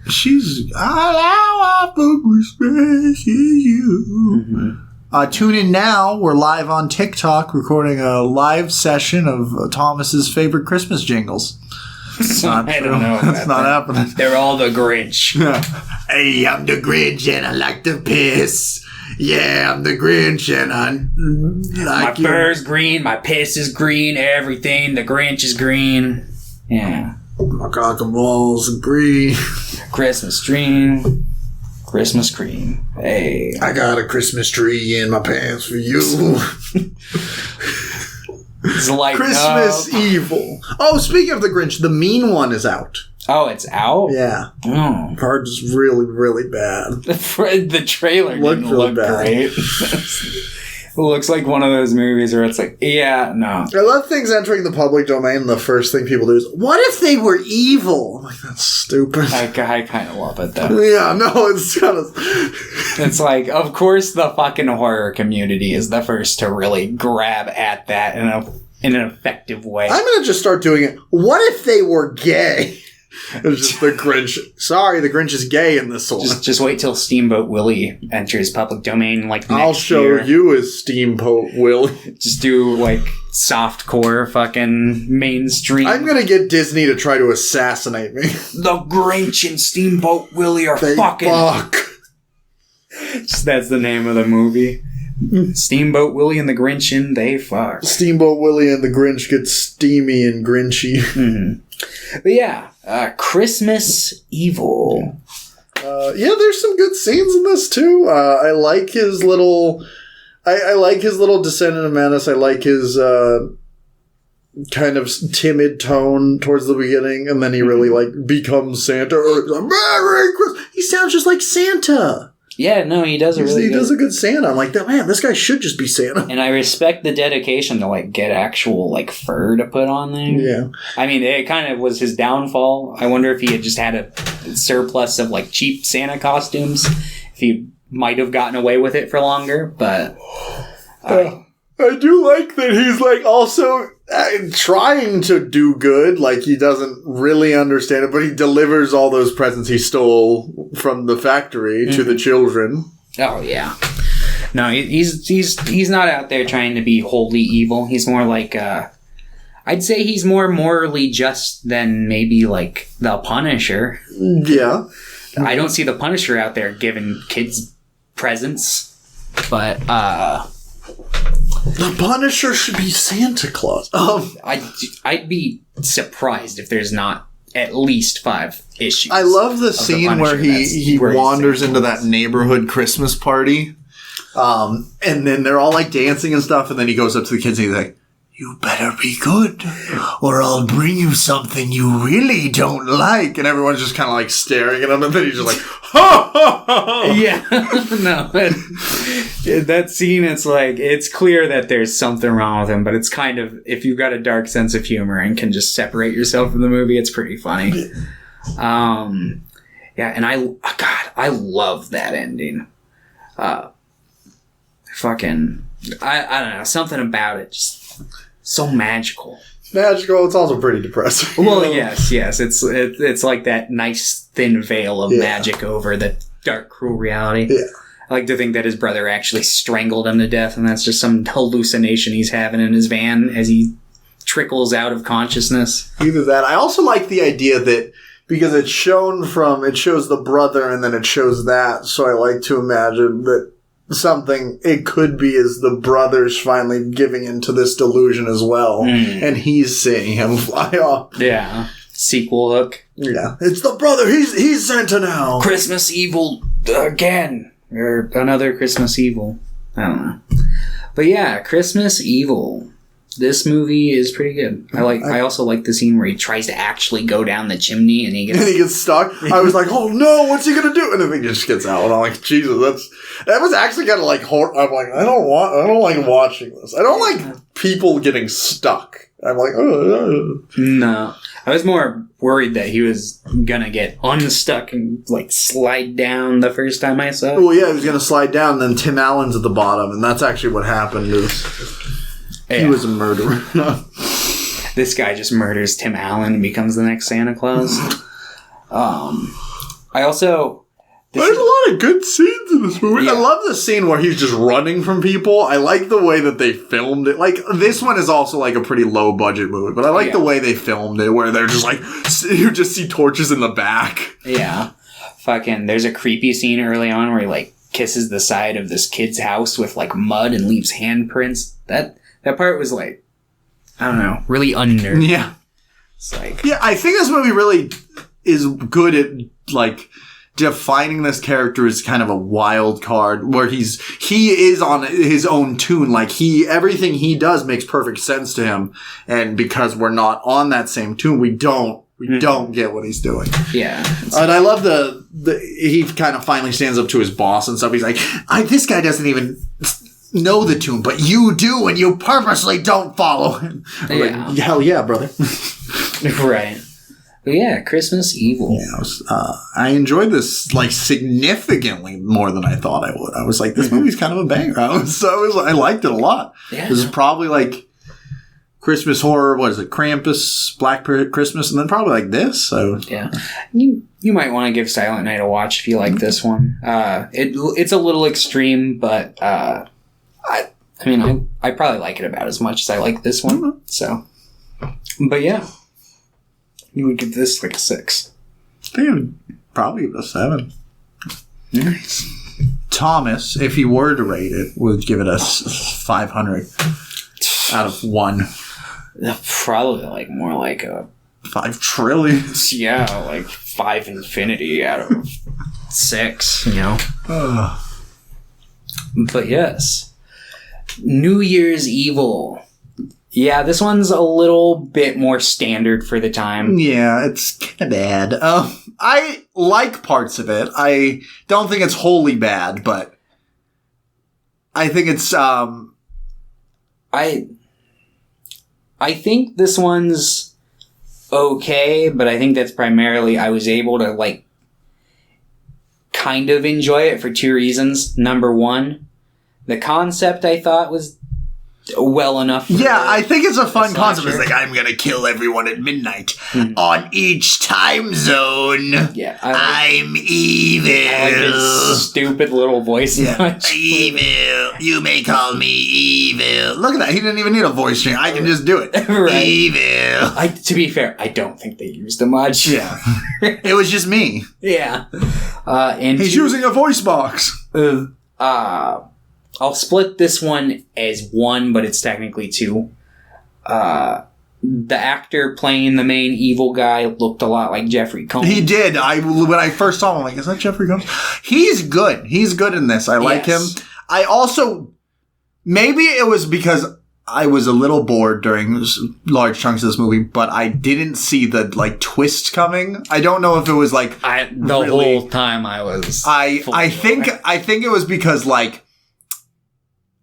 She's all I want for Christmas is you. Mm-hmm. Tune in now. We're live on TikTok recording a live session of Thomas's favorite Christmas jingles. It's not I true. don't know. It's not happening. They're all the Grinch. Hey, I'm the Grinch and I like to piss. Yeah, I'm the Grinch and I like my fur's green, my piss is green, everything. The Grinch is green. Yeah. My cock and balls are green. Christmas dream. Christmas cream. Hey. I got a Christmas tree in my pants for you. It's like Christmas Evil. Oh, speaking of the Grinch, the mean one is out. Oh, it's out? Yeah. Oh. Part is really, really bad. The trailer didn't look great. It looks like one of those movies where it's like, yeah, no. I love things entering the public domain. The first thing people do is, what if they were evil? I'm like, that's stupid. I kind of love it, though. Yeah, no, it's kind of... It's like, of course the fucking horror community is the first to really grab at that in an effective way. I'm going to just start doing it. What if they were gay? It's just the Grinch. Sorry, the Grinch is gay in this one. Just wait till Steamboat Willie enters public domain like next I'll show year. you as Steamboat Willie. Just do like softcore fucking mainstream. I'm gonna get Disney to try to assassinate me. The Grinch and Steamboat Willie are fucking. That's the name of the movie. Steamboat Willie and the Grinch and they fuck. Steamboat Willie and the Grinch get steamy and grinchy. Mm-hmm. But yeah, Christmas Evil. Yeah, there's some good scenes in this too. I like his little... I like his little descent into menace. I like his kind of timid tone towards the beginning, and then he really like becomes Santa. Or, Merry Christmas! He sounds just like Santa. Yeah, no, he does He does a good Santa. I'm like, man, this guy should just be Santa. And I respect the dedication to like get actual like fur to put on there. Yeah. I mean, it kind of was his downfall. I wonder if he had just had a surplus of like cheap Santa costumes, if he might have gotten away with it for longer. But I I do like that he's like also trying to do good. Like he doesn't really understand it, but he delivers all those presents he stole from the factory to the children. Oh yeah. No, he's not out there trying to be wholly evil. He's more like I'd say he's more morally just than maybe like the Punisher. Yeah. I don't see the Punisher out there giving kids presents, but the Punisher should be Santa Claus. I'd be surprised if there's not at least 5 issues. I love the scene where he wanders into that neighborhood Christmas party, and then they're all like dancing and stuff, and then he goes up to the kids and he's like, "You better be good, or I'll bring you something you really don't like." And everyone's just kind of like staring at him, and then he's just like, "Ha ha ha!" Yeah, no, that scene. It's like it's clear that there's something wrong with him, but it's kind of if you've got a dark sense of humor and can just separate yourself from the movie, it's pretty funny. Yeah, and I love that ending. I don't know, something about it just. So magical. Magical. It's also pretty depressing. Well, yes. It's like that nice thin veil of magic over the dark, cruel reality. Yeah. I like to think that his brother actually strangled him to death, and that's just some hallucination he's having in his van as he trickles out of consciousness. Either that. I also like the idea that because it shows the brother and then it shows that, so I like to imagine that something it could be is the brother's finally giving into this delusion as well, and he's seeing him fly off. Yeah, sequel hook. Yeah, it's the brother. He's Santa now. Christmas evil again, or another Christmas evil. I don't know, but yeah, Christmas evil. This movie is pretty good. I also like the scene where he tries to actually go down the chimney and he gets stuck. I was like, oh no, what's he gonna do? And then he just gets out, and I'm like, Jesus, that was actually kind of like horror. I'm like, I don't like watching this. I don't like people getting stuck. I'm like, oh. No, I was more worried that he was gonna get unstuck and like slide down the first time I saw it. Well, yeah, he was gonna slide down, and then Tim Allen's at the bottom, and that's actually what happened. He was a murderer. This guy just murders Tim Allen and becomes the next Santa Claus. There's a lot of good scenes in this movie. Yeah. I love the scene where he's just running from people. I like the way that they filmed it. Like, this one is also like a pretty low budget movie, but I like the way they filmed it where they're just like, you just see torches in the back. Yeah. There's a creepy scene early on where he like kisses the side of this kid's house with like mud and leaves handprints. That part was like, I don't know, really unnerving. Yeah. It's like... Yeah, I think this movie really is good at, like, defining this character as kind of a wild card, where he is on his own tune. Like, everything he does makes perfect sense to him. And because we're not on that same tune, we don't get what he's doing. Yeah. And I love he kind of finally stands up to his boss and stuff. He's like, this guy doesn't even know the tune, but you do, and you purposely don't follow him. Yeah. Like, hell yeah, brother. Right. But yeah, Christmas Evil. Yeah, I enjoyed this like significantly more than I thought I would. I was like, this movie's kind of a banger. I liked it a lot. Yeah. This is probably like Christmas horror. What is it? Krampus, Black Christmas, and then probably like this. So yeah, you might want to give Silent Night a watch if you like this one. It's a little extreme, but I mean, I probably like it about as much as I like this one. Mm-hmm. So, but yeah, you would give this like a 6. I think I would probably give it a 7. Nice. Thomas, if he were to rate it, would give it a 500 out of 1. Probably like more like a 5 trillion. Yeah, like 5 infinity out of 6. You know. But yes. New Year's Evil. Yeah, this one's a little bit more standard for the time. Yeah, it's kind of bad. I like parts of it. I don't think it's wholly bad, but I think it's I think this one's okay, but I think that's primarily I was able to like kind of enjoy it for 2 reasons. Number one, the concept I thought was well enough. Yeah, I think it's a fun concept. It's like, I'm gonna kill everyone at midnight on each time zone. Yeah, I'm evil. I like this stupid little voice. Yeah. Evil. You may call me evil. Look at that. He didn't even need a voice change. I can just do it. Right. Evil. To be fair, I don't think they used him much. Yeah. It was just me. Yeah. And he's using a voice box. I'll split this one as one, but it's technically two. The actor playing the main evil guy looked a lot like Jeffrey Combs. He did. When I first saw him, I'm like, is that Jeffrey Combs? He's good. He's good in this. I like him. I also... Maybe it was because I was a little bored during large chunks of this movie, but I didn't see the, twist coming. I don't know if it was, whole time I was... I think it was because,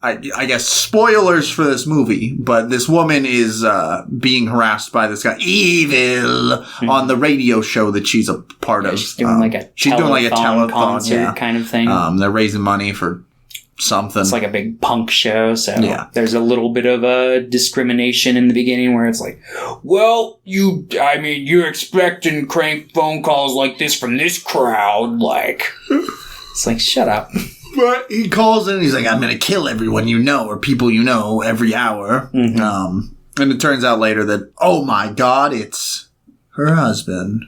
I guess spoilers for this movie, but this woman is being harassed by this guy, evil, on the radio show that she's a part of. She's doing a telethon concert kind of thing. They're raising money for something. It's like a big punk show, so there's a little bit of a discrimination in the beginning where it's like, well, you're expecting crank phone calls like this from this crowd, it's like, shut up. But he calls in and he's like, I'm going to kill everyone you know or people you know every hour. Mm-hmm. And it turns out later that, oh my God, it's her husband.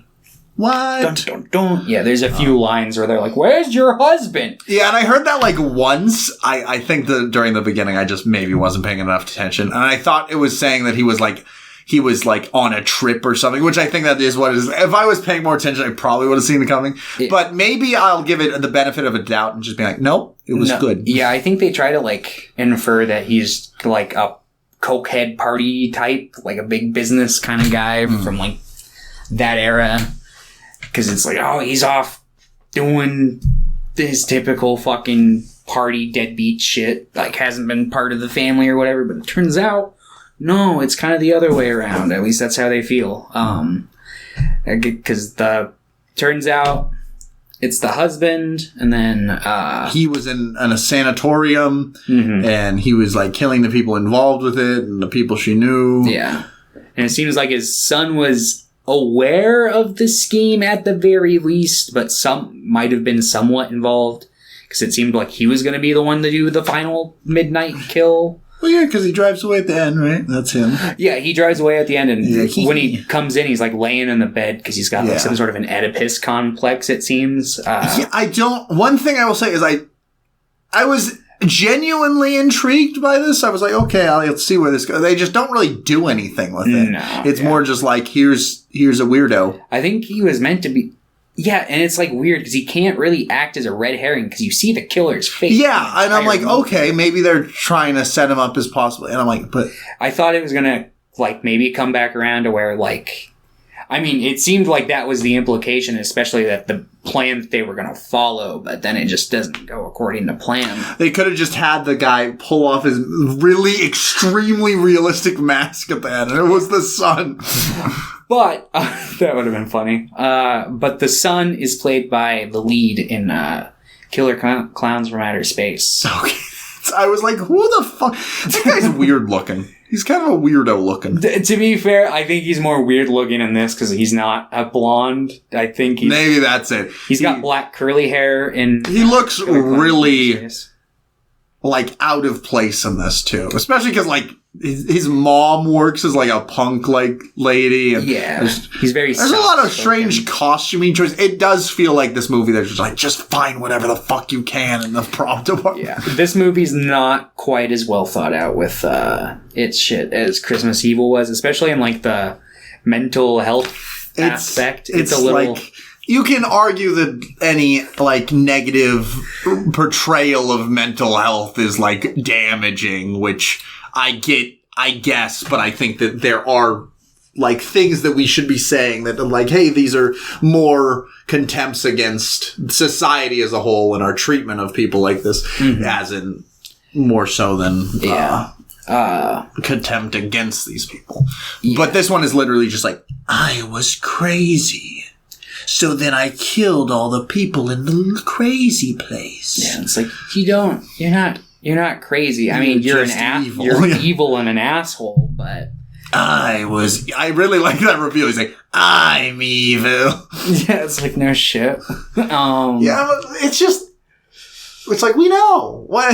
What? Dun, dun, dun. Yeah, there's a few lines where they're like, where's your husband? Yeah, and I heard that once. I think that during the beginning I just maybe wasn't paying enough attention. And I thought it was saying that he was on a trip or something, which I think that is what it is. If I was paying more attention, I probably would have seen it coming. Yeah. But maybe I'll give it the benefit of a doubt and just be like, nope, it was good. Yeah, I think they try to infer that he's a cokehead party type, a big business kind of guy from that era. Because it's he's off doing his typical fucking party deadbeat shit, hasn't been part of the family or whatever, but it turns out, no, it's kind of the other way around. At least that's how they feel. Because turns out it's the husband, and then he was in a sanatorium, and he was killing the people involved with it and the people she knew. Yeah, and it seems like his son was aware of the scheme at the very least, but some might have been somewhat involved because it seemed like he was going to be the one to do the final midnight kill. Well, yeah, because he drives away at the end, right? That's him. Yeah, he drives away at the end, and when he comes in, he's laying in the bed because he's got some sort of an Oedipus complex, it seems. One thing I will say is I was genuinely intrigued by this. I was like, okay, let's see where this goes. They just don't really do anything with it. No, it's more just here's a weirdo. I think he was meant to be... Yeah, and it's weird because he can't really act as a red herring because you see the killer's face. Yeah, and I'm like, okay, maybe they're trying to set him up as possible. And I'm like, but... I thought it was going to, maybe come back around to where, it seemed like that was the implication, especially that the plan that they were going to follow, but then it just doesn't go according to plan. They could have just had the guy pull off his really extremely realistic mask at the end, and it was the son. But, that would have been funny. But the son is played by the lead in Killer Clowns from Outer Space. Okay. I was like, who the fuck? That guy's weird looking. He's kind of a weirdo looking. To be fair, I think he's more weird looking in this because he's not a blonde. I think maybe that's it. He's got black curly hair and he looks really out of place in this too, especially because his mom works as a punk lady. And he's very. There's a lot of strange costuming choices. It does feel like this movie. There's just find whatever the fuck you can in the prop department. Yeah, this movie's not quite as well thought out with its shit as Christmas Evil was, especially in the mental health aspect. It's a little. You can argue that any negative portrayal of mental health is damaging, which I guess, but I think that there are things that we should be saying that hey, these are more contempts against society as a whole and our treatment of people like this, as in more so than contempt against these people. Yeah. But this one is literally just I was crazy. So then I killed all the people in the crazy place. Yeah, it's you're not you're not crazy. I mean, you're evil. You're evil and an asshole, but I really like that review. He's like, I'm evil. Yeah, it's like, no shit. Yeah, but it's like, we know. What?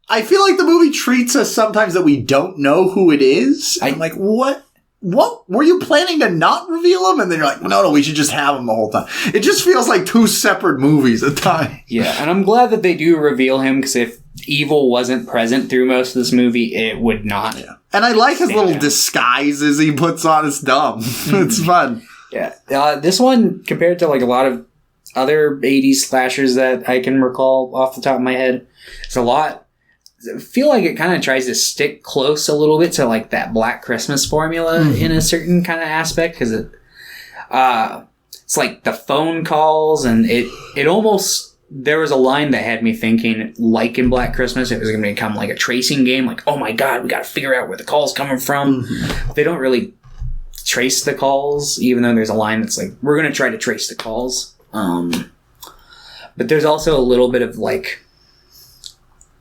I feel like the movie treats us sometimes that we don't know who it is. I'm like, what? What? Were you planning to not reveal him? And then you're like, no, we should just have him the whole time. It just feels like two separate movies at times. Yeah, and I'm glad that they do reveal him, because if evil wasn't present through most of this movie, it would not. Yeah. And I like his little disguises he puts on. It's dumb. It's fun. Yeah. This one, compared to like a lot of other 80s slashers that I can recall off the top of my head, it's a lot. I feel like it kind of tries to stick close a little bit to like that Black Christmas formula in a certain kind of aspect, because it's like the phone calls, and it almost, there was a line that had me thinking, like in Black Christmas, it was going to become like a tracing game, like, oh my god, we got to figure out where the call's coming from. They don't really trace the calls, even though there's a line that's like, we're going to try to trace the calls. But there's also a little bit of like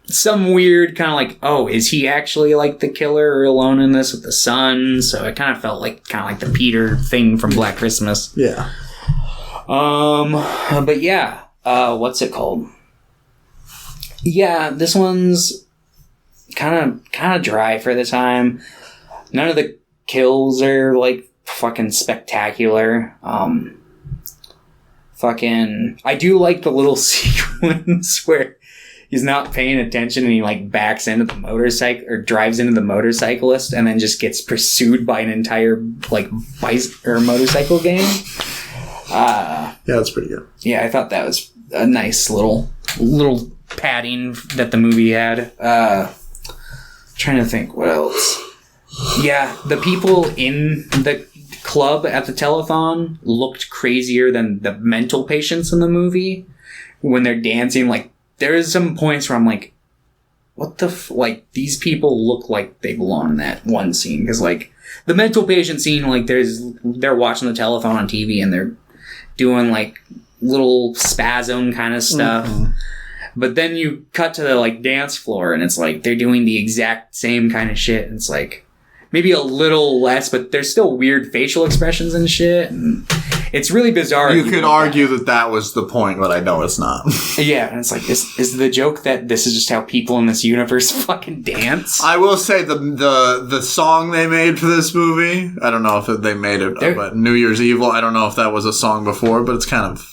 some weird kind of like, oh, is he actually like the killer or alone in this with the son? So it kind of felt like the Peter thing from Black Christmas. Yeah. But yeah, what's it called? Yeah, this one's kind of dry for the time. None of the kills are like fucking spectacular. I do like the little sequence where he's not paying attention and he like backs into the motorcycle or drives into the motorcyclist and then just gets pursued by an entire like motorcycle gang. Yeah, that's pretty good. Yeah, I thought that was a nice little padding that the movie had. Trying to think what else. Yeah, the people in the club at the telethon looked crazier than the mental patients in the movie when they're dancing. Like, there's some points where I'm like, what the like, these people look like they belong in that one scene. Because, like, the mental patient scene, like, they're watching the telethon on TV and they're doing, like, little spasm kind of stuff. But then you cut to the, like, dance floor and it's like, they're doing the exact same kind of shit. And it's like, maybe a little less, but there's still weird facial expressions and shit. And it's really bizarre. You could argue that was the point, but I know it's not. Yeah, and it's like, is the joke that this is just how people in this universe fucking dance? I will say the song they made for this movie, I don't know if they made it, but New Year's Evil, I don't know if that was a song before, but it's kind of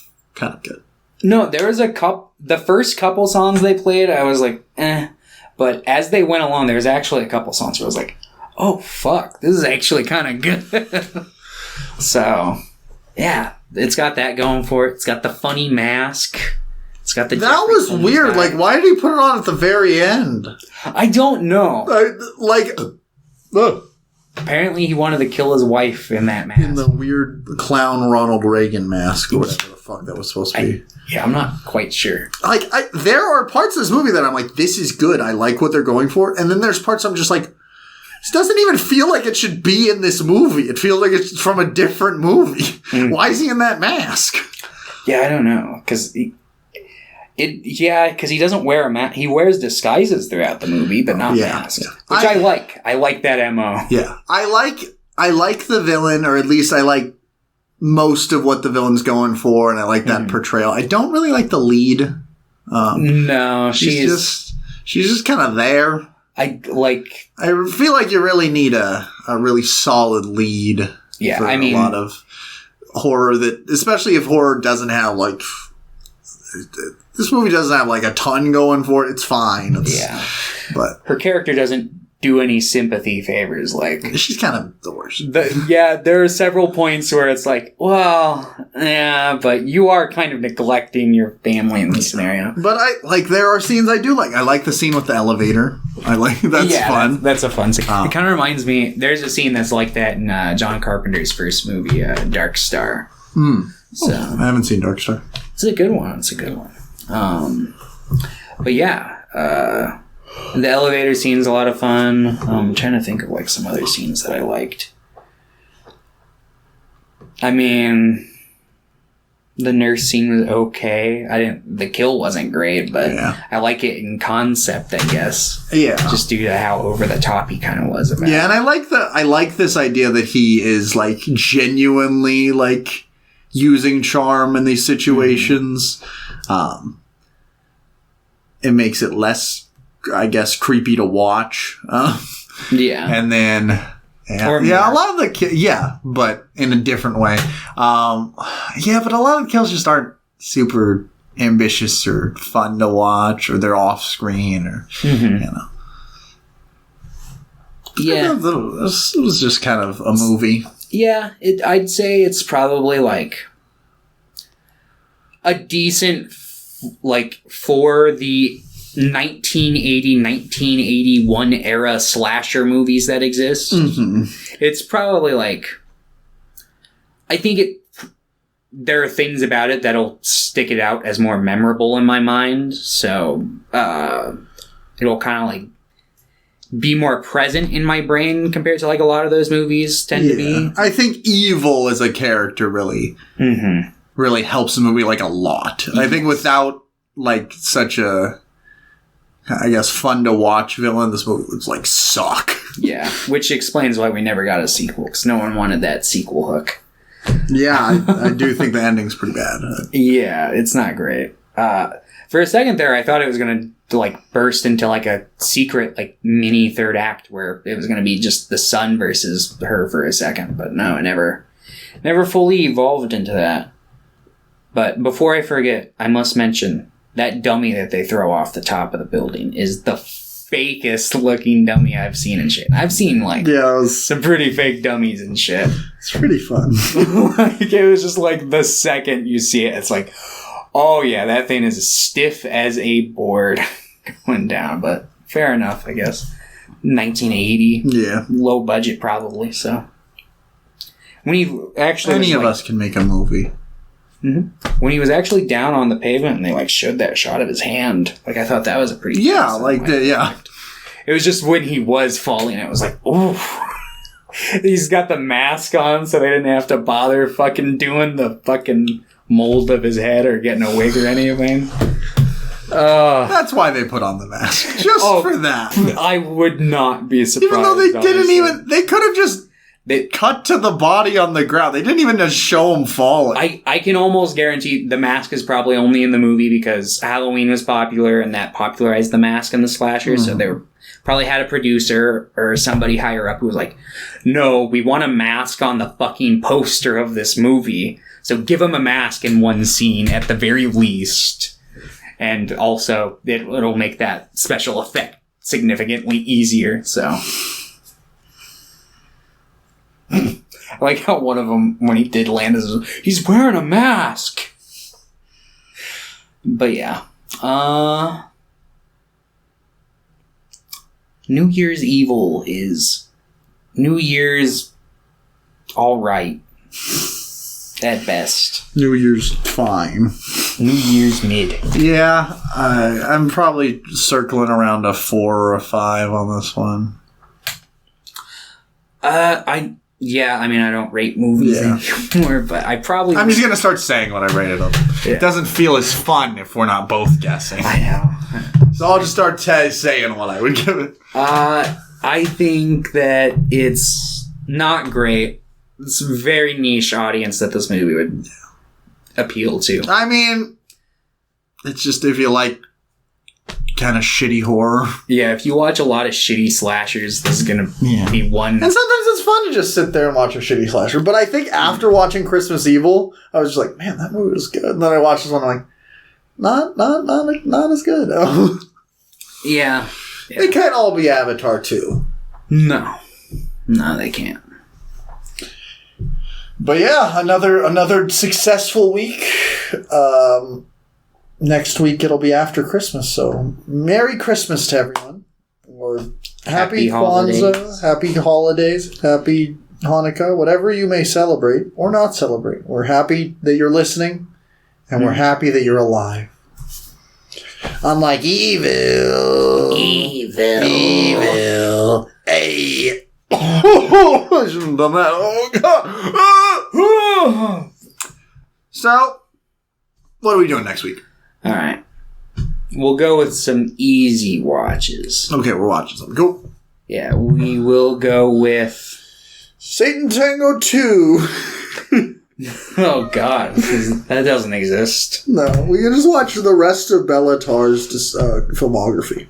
good. No, there was the first couple songs they played, I was like, eh. But as they went along, there was actually a couple songs where I was like, oh, fuck, this is actually kind of good. So, yeah, it's got that going for it. It's got the funny mask. It's got the... That was weird. Like, why did he put it on at the very end? I don't know. Look. Apparently he wanted to kill his wife in that mask. In the weird clown Ronald Reagan mask, or whatever the fuck that was supposed to be. Yeah, I'm not quite sure. Like, there are parts of this movie that I'm like, this is good. I like what they're going for. And then there's parts I'm just like, this doesn't even feel like it should be in this movie. It feels like it's from a different movie. Why is he in that mask? Yeah, I don't know. Because he doesn't wear a mask. He wears disguises throughout the movie, but not masks. Yeah. Which I like. I like that MO. Yeah. I like the villain, or at least I like most of what the villain's going for, and I like that portrayal. I don't really like the lead. No, she's just kind of there. I feel like you really need a really solid lead. Yeah, for a lot of horror that, especially if horror doesn't have like, this movie doesn't have like a ton going for it. It's fine. But her character doesn't do any sympathy favors. Like, she's kind of the worst. There are several points where it's like, well, yeah, but you are kind of neglecting your family in this scenario. But there are scenes I do like. I like the scene with the elevator. That's fun. That's a fun scene. It kind of reminds me, there's a scene that's like that in John Carpenter's first movie, Dark Star. So, I haven't seen Dark Star. It's a good one. But yeah, the elevator scene's a lot of fun. I'm trying to think of like some other scenes that I liked. I mean, The nurse scene was okay. The kill wasn't great, but I like it in concept, I guess. Yeah. Just due to how over the top he kind of was about it. Yeah, and I like this idea that he is like genuinely like using charm in these situations. It makes it less, I guess, creepy to watch. Yeah. And then a lot of the but in a different way. But a lot of the kills just aren't super ambitious or fun to watch, or they're off screen, or you know. Yeah, it was just kind of a movie. Yeah, I'd say it's probably like a decent, like, for the 1980-1981 era slasher movies that exist. It's probably like, I think there are things about it that'll stick it out as more memorable in my mind. So it'll kind of like be more present in my brain compared to like a lot of those movies tend to be. I think evil as a character really helps the movie like a lot. I think without like such a, I guess, fun to watch villain, this movie would like suck. Yeah, which explains why we never got a sequel, because no one wanted that sequel hook. Yeah, I do think the ending's pretty bad. Yeah, it's not great. For a second there, I thought it was going to like burst into like a secret like mini third act where it was going to be just the son versus her for a second, but no, it never fully evolved into that. But before I forget, I must mention that dummy that they throw off the top of the building is the fakest looking dummy I've seen in shit. I've seen like some pretty fake dummies and shit. It's pretty fun. Like, it was just like the second you see it, it's like, oh yeah, that thing is as stiff as a board going down. But fair enough, I guess. 1980. Yeah. Low budget probably, so. When he actually Any of us can make a movie. When he was actually down on the pavement and they like showed that shot of his hand, like I thought that was a pretty It was just when he was falling, it was like, ooh. He's got the mask on, so they didn't have to bother fucking doing the fucking mold of his head or getting a wig or anything. That's why they put on the mask, just for that. I would not be surprised. Even though they could have just. They cut to the body on the ground. They didn't even just show him falling. I can almost guarantee the mask is probably only in the movie because Halloween was popular and that popularized the mask in the slasher. So they probably had a producer or somebody higher up who was like, no, we want a mask on the fucking poster of this movie. So give him a mask in one scene at the very least. And also it'll make that special effect significantly easier. So... I like how one of them, when he did land, he's wearing a mask. But yeah. New Year's Evil is New Year's alright. At best. New Year's fine. New Year's mid. Yeah, I'm probably circling around a 4 or a 5 on this one. I mean, I don't rate movies anymore, but I'm just going to start saying what I rated them. Yeah. It doesn't feel as fun if we're not both guessing. I know. So I'll just start saying what I would give it. I think that it's not great. It's a very niche audience that this movie would appeal to. I mean, it's just if you like kind of shitty horror. Yeah, if you watch a lot of shitty slashers, this is going to be one. And sometimes it's fun to just sit there and watch a shitty slasher. But I think after watching Christmas Evil, I was just like, man, that movie was good. And then I watched this one, I'm like, not as good. Yeah. They can't all be Avatar 2. No, they can't. But yeah, another successful week. Next week it'll be after Christmas, so Merry Christmas to everyone. Or Happy Kwanzaa, Happy Holidays, Happy Hanukkah, whatever you may celebrate or not celebrate. We're happy that you're listening, and we're happy that you're alive. Unlike evil. Hey. I shouldn't have done that. Oh, God. So, What are we doing next week? All right. We'll go with some easy watches. Okay, we're watching something. Cool. Yeah, we will go with... Satan Tango 2. Oh, God. That doesn't exist. No, we can just watch the rest of Bellatar's filmography.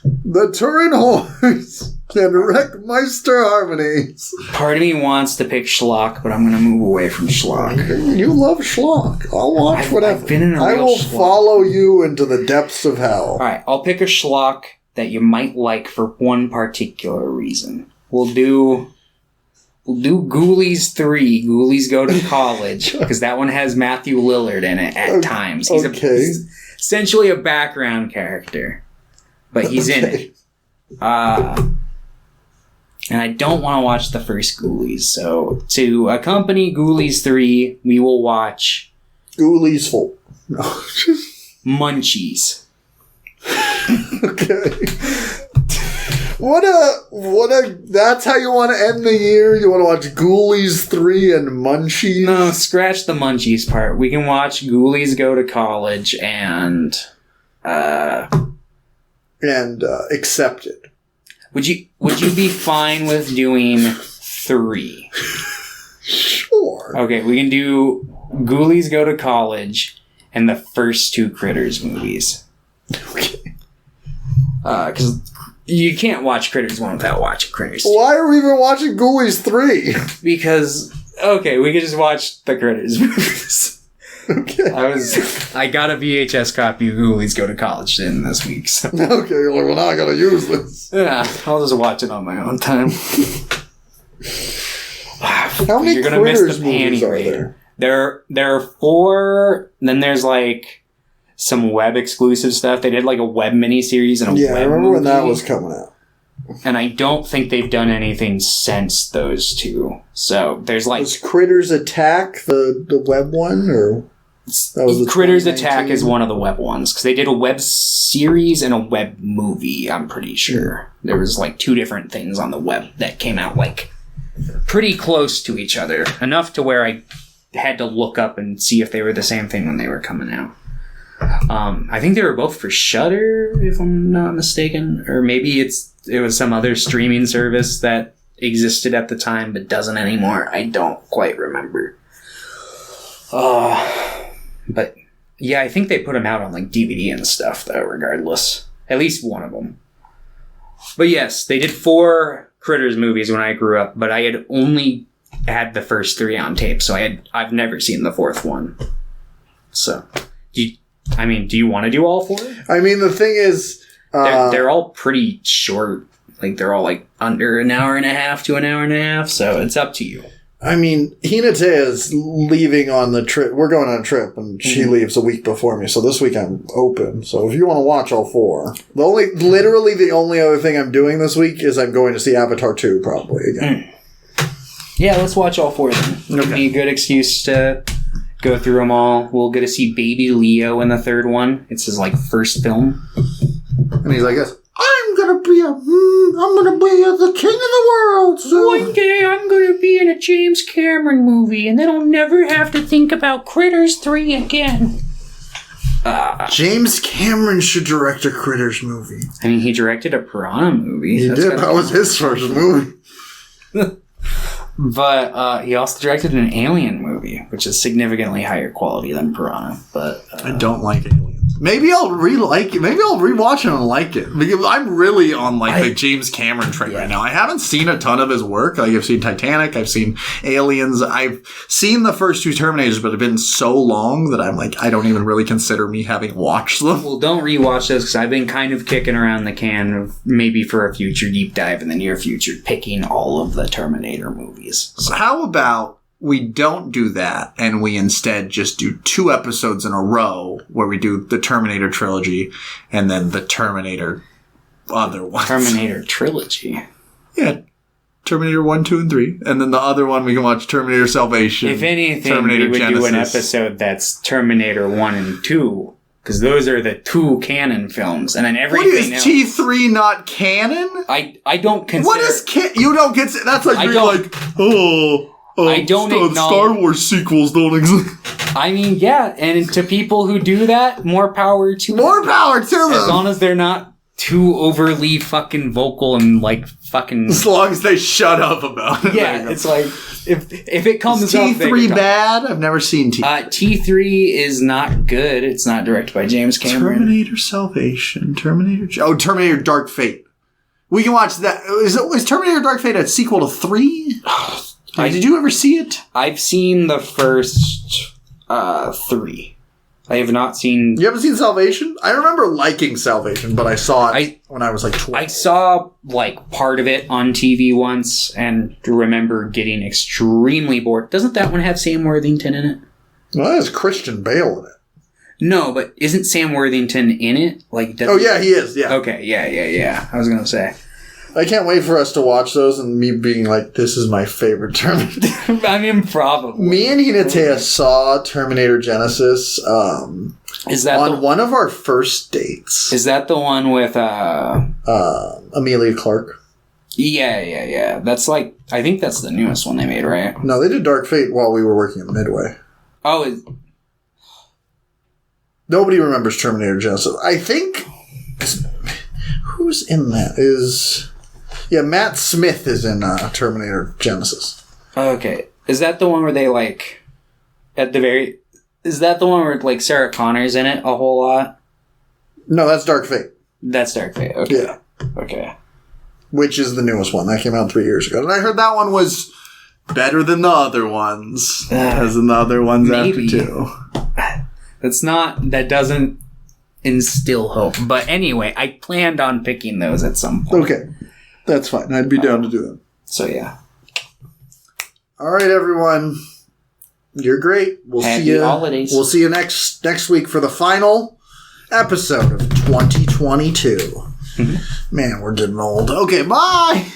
The Turin Horse and Wreckmeister Harmonies. Part of me wants to pick Schlock, but I'm going to move away from Schlock. You love Schlock. I'll watch whatever. I've been in a I real will schlock. follow you into the depths of hell. All right, I'll pick a Schlock that you might like for one particular reason. We'll do Ghoulies 3, Ghoulies Go to College, because that one has Matthew Lillard in it at times. He's essentially a background character, but he's in it. And I don't want to watch the first Ghoulies, so to accompany Ghoulies 3, we will watch... Ghoulies 4. No. Munchies. Okay. That's how you want to end the year? You want to watch Ghoulies 3 and Munchies? No, scratch the Munchies part. We can watch Ghoulies Go to College and Accepted. Would you be fine with doing 3? Sure. Okay, we can do Ghoulies Go to College and the first 2 Critters movies. Okay. Because you can't watch Critters 1 without watching Critters 2. Why are we even watching Ghoulies 3? Because, okay, we could just watch the Critters movies. Okay. I got a VHS copy of Ghoulies Go to College in this week. So. Okay, well, now I gotta use this. Yeah, I'll just watch it on my own time. How many You're gonna Critters miss the movies panty are raid. there? There are 4. Then there's like some web exclusive stuff. They did like a web miniseries and a web I remember movie. when that was coming out. And I don't think they've done anything since those 2. So there's like... Was Critters Attack the web one? Or that was Critters Attack is one of the web ones. Because they did a web series and a web movie, I'm pretty sure. There was like 2 different things on the web that came out like pretty close to each other. Enough to where I had to look up and see if they were the same thing when they were coming out. I think they were both for Shudder, if I'm not mistaken. Or maybe it was some other streaming service that existed at the time but doesn't anymore. I don't quite remember. But yeah, I think they put them out on like DVD and stuff though, regardless. At least one of them. But yes, they did 4 Critters movies when I grew up, but I had only had the first 3 on tape, so I've never seen the 4th one. So, do you want to do all 4? I mean, the thing is... they're all pretty short. Like, they're all like under an hour and a half to an hour and a half, so it's up to you. I mean, Hinata is leaving on the trip. We're going on a trip, and she leaves a week before me, so this week I'm open. So if you want to watch all 4... Literally the only other thing I'm doing this week is I'm going to see Avatar 2, probably, again. Yeah, let's watch all 4 then. It'll be a good excuse to go through them all. We'll get to see Baby Leo in the 3rd one. It's his, like, first film. And he's like, I'm gonna be the king of the world soon. One day I'm gonna be in a James Cameron movie, and then I'll never have to think about Critters 3 again. James Cameron should direct a Critters movie. I mean, he directed a Piranha movie. He did. That was his first movie. But he also directed an Alien movie, which is significantly higher quality than Piranha. But I don't like Aliens. Maybe I'll re-like it. Maybe I'll rewatch it and like it. Because I'm really on the James Cameron train right now. I haven't seen a ton of his work. Like, I've seen Titanic. I've seen Aliens. I've seen the first 2 Terminators, but it's been so long that I'm like, I don't even really consider me having watched them. Well, don't rewatch this because I've been kind of kicking around the can of maybe for a future deep dive in the near future, picking all of the Terminator movies. So how about we don't do that, and we instead just do 2 episodes in a row where we do the Terminator trilogy and then the Terminator other ones. Terminator trilogy? Yeah. Terminator 1, 2, and 3. And then the other one we can watch Terminator Salvation. If anything, Terminator we would Genesis. do an episode that's Terminator 1 and 2. Because those are the 2 canon films. And then everything else... What is T3 not canon? I don't consider... What is you don't consider... That's like you're like, oh... I don't acknowledge... Star Wars sequels don't exist. I mean, yeah, and to people who do that, more power to them. More power to them! As long as they're not too overly fucking vocal and, like, fucking... As long as they shut up about it. Yeah, it's like, if it comes up... Is T3 bad? I've never seen T3. T3 is not good. It's not directed by James Cameron. Terminator Salvation. Terminator Dark Fate. We can watch that. Is Terminator Dark Fate a sequel to 3? Did you ever see it? I've seen the first 3. I have not seen... You haven't seen Salvation? I remember liking Salvation, but I saw it when I was like 12. I saw like part of it on TV once and remember getting extremely bored. Doesn't that one have Sam Worthington in it? Well, that has Christian Bale in it. No, but isn't Sam Worthington in it? Oh, yeah, he is, yeah. Okay, yeah. I was going to say. I can't wait for us to watch those and me being like, this is my favorite Terminator. I mean, probably. Me and Hinatea saw Terminator Genesis is that on one of our first dates. Is that the one with... Emilia Clarke? Yeah. That's like... I think that's the newest one they made, right? No, they did Dark Fate while we were working at Midway. Oh, Nobody remembers Terminator Genesis. I think... Who's in that? Yeah, Matt Smith is in Terminator Genesis. Okay. Is that the one where they, like... Is that the one where, like, Sarah Connor's in it a whole lot? No, that's Dark Fate. That's Dark Fate, okay. Yeah. Okay. Which is the newest one. That came out 3 years ago. And I heard that one was better than the other ones. As in the other ones maybe. After 2. That doesn't instill hope. But anyway, I planned on picking those at some point. Okay. That's fine. I'd be down to do them. So, yeah. All right, everyone. You're great. We'll Happy see you. Holidays. We'll see you next week for the final episode of 2022. Man, we're getting old. Okay, bye.